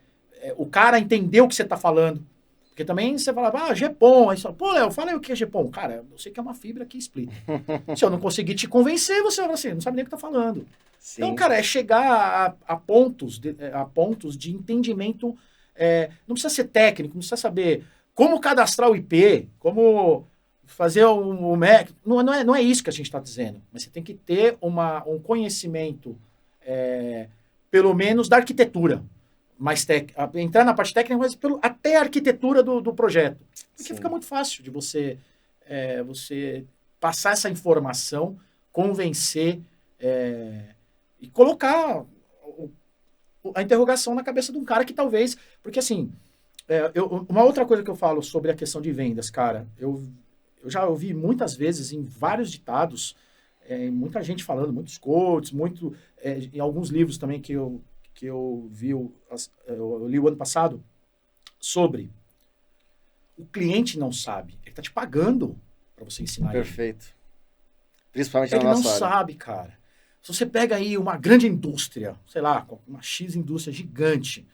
o cara entender o que você está falando. Porque também você fala, GPON, aí você fala, pô, Léo, fala aí o que é GPON. Cara, eu sei que é uma fibra que explica. Se eu não conseguir te convencer, você vai assim, não sabe nem o que está falando. Sim. Então, cara, é chegar a pontos de entendimento. Não precisa ser técnico, não precisa saber como cadastrar o IP, como fazer o MEC. Não é isso que a gente está dizendo. Mas você tem que ter um conhecimento, pelo menos, da arquitetura. Entrar na parte técnica, mas até a arquitetura do projeto. Porque fica muito fácil de você passar essa informação, convencer e colocar a interrogação na cabeça de um cara que talvez... Porque, assim, uma outra coisa que eu falo sobre a questão de vendas, cara, eu já ouvi muitas vezes em vários ditados, muita gente falando, muitos coaches, em alguns livros também que eu li o ano passado, sobre o cliente não sabe. Ele está te pagando para você ensinar ele. Perfeito. Principalmente Ele na nossa não área. sabe, cara. Se você pega aí uma grande indústria, sei lá, uma X indústria gigante,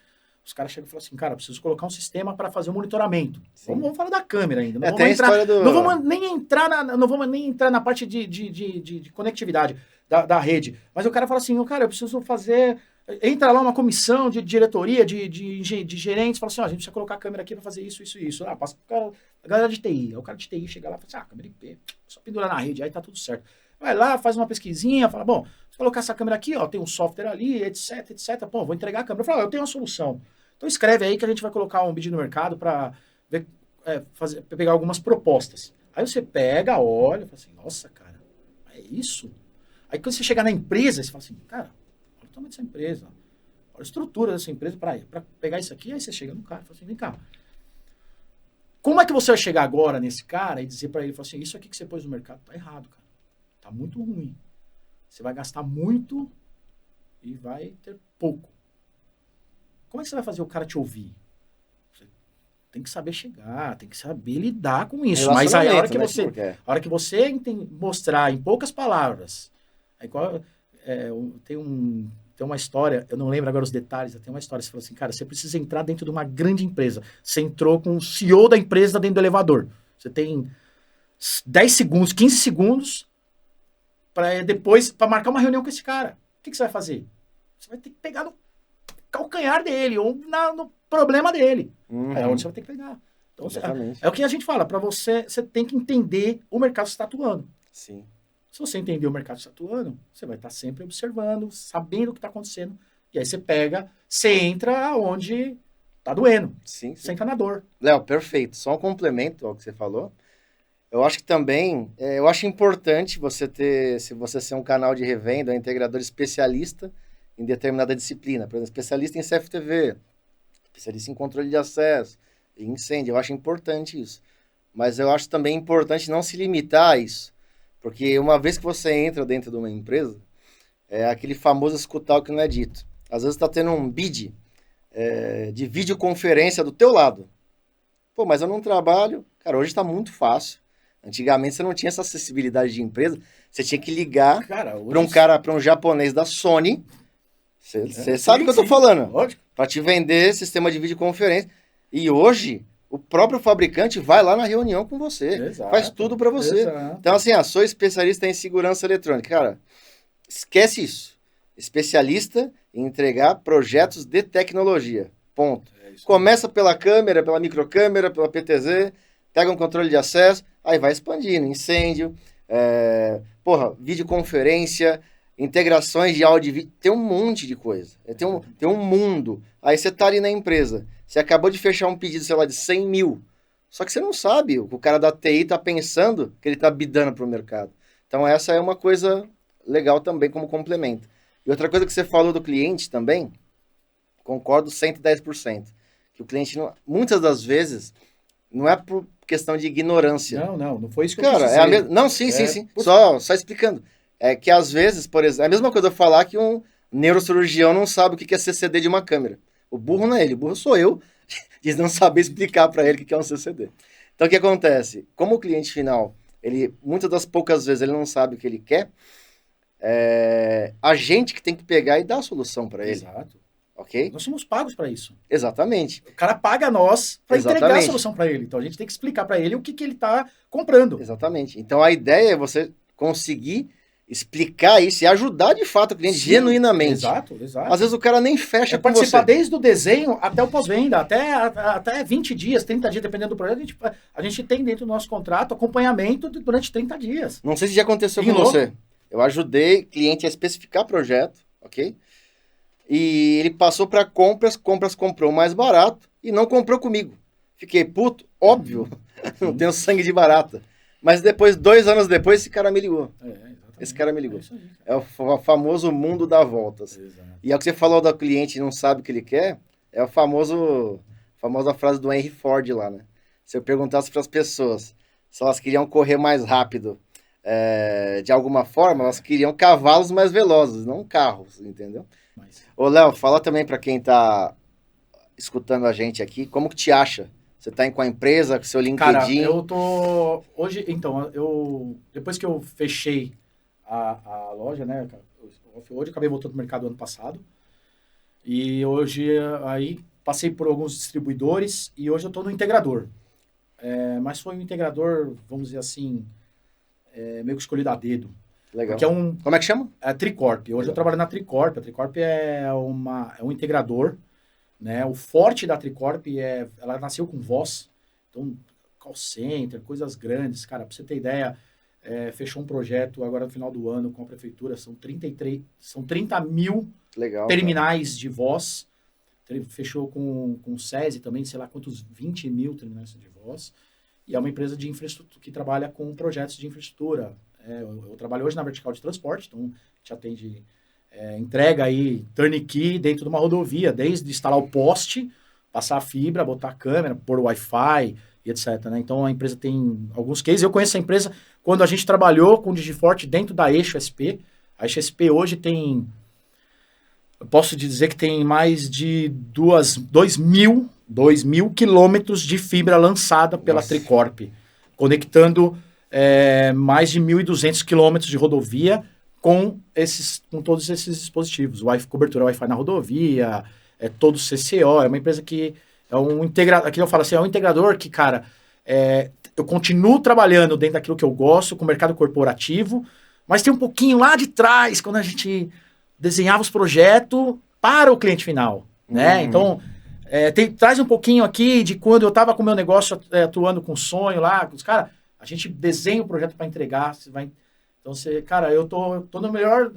os caras chegam e falam assim, cara, preciso colocar um sistema para fazer o monitoramento. Vamos falar da câmera ainda. Não vamos nem entrar na parte de conectividade da rede. Mas o cara fala assim, cara, eu preciso fazer... Entra lá uma comissão de diretoria, de gerentes, fala assim, a gente precisa colocar a câmera aqui para fazer isso. Passa pro cara, a galera de TI. Aí o cara de TI chega lá e fala assim, câmera IP, só pendurar na rede, aí tá tudo certo. Vai lá, faz uma pesquisinha, fala, bom, se colocar essa câmera aqui, tem um software ali, etc. Pô, vou entregar a câmera. Fala, eu tenho uma solução. Então escreve aí que a gente vai colocar um vídeo no mercado para pegar algumas propostas. Aí você pega, olha, fala assim, nossa, cara, é isso? Aí quando você chegar na empresa, você fala assim, cara, olha o tamanho dessa empresa, olha a estrutura dessa empresa para pegar isso aqui, aí você chega no cara e fala assim, vem cá, como é que você vai chegar agora nesse cara e dizer para ele, fala assim, isso aqui que você pôs no mercado tá errado, cara, tá muito ruim. Você vai gastar muito e vai ter pouco. Como é que você vai fazer o cara te ouvir? Você tem que saber chegar, tem que saber lidar com isso. Mas aí a hora que você mostrar em poucas palavras, tem uma história, eu não lembro agora os detalhes, tem uma história, você falou assim, cara, você precisa entrar dentro de uma grande empresa. Você entrou com o CEO da empresa dentro do elevador. Você tem 10 segundos, 15 segundos para marcar uma reunião com esse cara. O que você vai fazer? Você vai ter que pegar no calcanhar dele, ou no problema dele. É onde você vai ter que pegar. Então, é o que a gente fala, para você tem que entender o mercado que você está atuando. Sim. Se você entender o mercado que você está atuando, você vai estar sempre observando, sabendo o que está acontecendo, e aí você entra onde está doendo. Sim. Você entra na dor. Léo, perfeito. Só um complemento ao que você falou. Eu acho que também, eu acho importante você ser um canal de revenda, um integrador especialista em determinada disciplina. Por exemplo, especialista em CFTV, especialista em controle de acesso, em incêndio. Eu acho importante isso. Mas eu acho também importante não se limitar a isso. Porque uma vez que você entra dentro de uma empresa, é aquele famoso escutar o que não é dito. Às vezes está tendo um bid de videoconferência do teu lado. Pô, mas eu não trabalho. Cara, hoje está muito fácil. Antigamente você não tinha essa acessibilidade de empresa. Você tinha que ligar para um japonês da Sony. Você sabe o que eu tô falando. Lógico. Para te vender sistema de videoconferência. E hoje, o próprio fabricante vai lá na reunião com você. Exato, faz tudo para você. Exato. Então, assim, sou especialista em segurança eletrônica. Cara, esquece isso. Especialista em entregar projetos de tecnologia. Ponto. Começa pela câmera, pela microcâmera, pela PTZ. pega um controle de acesso, aí vai expandindo, incêndio, videoconferência, integrações de áudio e vídeo, tem um monte de coisa, tem um mundo. Aí você tá ali na empresa, você acabou de fechar um pedido, sei lá, de 100 mil, só que você não sabe o que o cara da TI tá pensando que ele tá bidando pro mercado. Então essa é uma coisa legal também como complemento. E outra coisa que você falou do cliente também, concordo 110%. Que o cliente, muitas das vezes, não é por questão de ignorância. Não foi isso que Cara, eu quis dizer. Não, sim. Só explicando. É que às vezes, por exemplo, é a mesma coisa eu falar que um neurocirurgião não sabe o que é CCD de uma câmera. O burro não é ele, o burro sou eu, de não saber explicar para ele o que é um CCD. Então o que acontece? Como o cliente final, ele muitas das poucas vezes ele não sabe o que ele quer, a gente que tem que pegar e dar a solução para ele. Exato. Ok? Nós somos pagos para isso. Exatamente. O cara paga nós para entregar a solução para ele. Então a gente tem que explicar para ele o que ele está comprando. Exatamente. Então a ideia é você conseguir explicar isso e ajudar de fato o cliente genuinamente. Exato. Às vezes o cara nem fecha com participar você. Desde o desenho até o pós-venda, até 20 dias, 30 dias, dependendo do projeto, a gente tem dentro do nosso contrato acompanhamento durante 30 dias. Não sei se já aconteceu com você. Eu ajudei cliente a especificar projeto, ok? E ele passou para compras comprou mais barato e não comprou comigo. Fiquei puto, óbvio, não tenho sangue de barata. Mas depois, 2 anos depois, esse cara me ligou. Esse cara me ligou. É o famoso mundo dá voltas. Exato. E é o que você falou do cliente não sabe o que ele quer, é a famosa frase do Henry Ford lá, né? Se eu perguntasse para as pessoas se elas queriam correr mais rápido, de alguma forma, elas queriam cavalos mais velozes, não carros, entendeu? Ô, Léo, fala também para quem tá escutando a gente aqui, como que te acha? Você tá com a empresa, com o seu LinkedIn? Cara, eu tô... Hoje, então, depois que eu fechei a loja, né? Hoje eu acabei voltando pro mercado ano passado. E hoje, aí, passei por alguns distribuidores e hoje eu tô no integrador. Mas foi um integrador, vamos dizer assim, meio que escolhido a dedo. Legal. Porque como é que chama? Tricorp. Hoje eu trabalho na Tricorp. A Tricorp é um integrador, né? O forte da Tricorp ela nasceu com voz. Então, call center, coisas grandes. Cara, pra você ter ideia, fechou um projeto agora no final do ano com a prefeitura. São 30 mil terminais de voz. Fechou com o SESI também, sei lá quantos, 20 mil terminais de voz. E é uma empresa de infraestrutura que trabalha com projetos de infraestrutura. Eu trabalho hoje na vertical de transporte, então a gente atende, entrega aí turnkey dentro de uma rodovia, desde instalar o poste, passar a fibra, botar a câmera, pôr o Wi-Fi e etc. Né? Então a empresa tem alguns cases. Eu conheço a empresa quando a gente trabalhou com o Digiforte dentro da Eixo SP. A Eixo SP hoje tem, eu posso dizer que tem mais de 2 mil quilômetros de fibra lançada pela Tricorp, conectando mais de 1.200 quilômetros de rodovia com todos esses dispositivos. Cobertura Wi-Fi na rodovia, todo CCO, é uma empresa que é um integrador, aqui eu falo assim, é um integrador que, cara, eu continuo trabalhando dentro daquilo que eu gosto, com o mercado corporativo, mas tem um pouquinho lá de trás, quando a gente desenhava os projetos para o cliente final, né? Então, traz um pouquinho aqui de quando eu estava com o meu negócio atuando com sonho lá, os caras, a gente desenha o projeto para entregar, então cara, eu tô no melhor,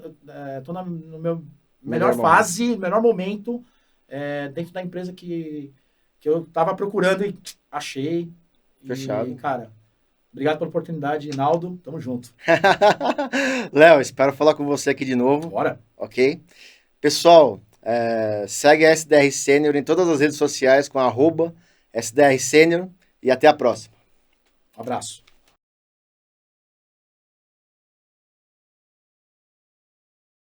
no meu melhor fase, melhor momento, dentro da empresa que eu tava procurando e achei. Fechado. E, cara, obrigado pela oportunidade, Naldo, tamo junto. Léo, espero falar com você aqui de novo. Bora. Ok? Pessoal, segue a SDR Sênior em todas as redes sociais com @SDR Sênior e até a próxima. Um abraço.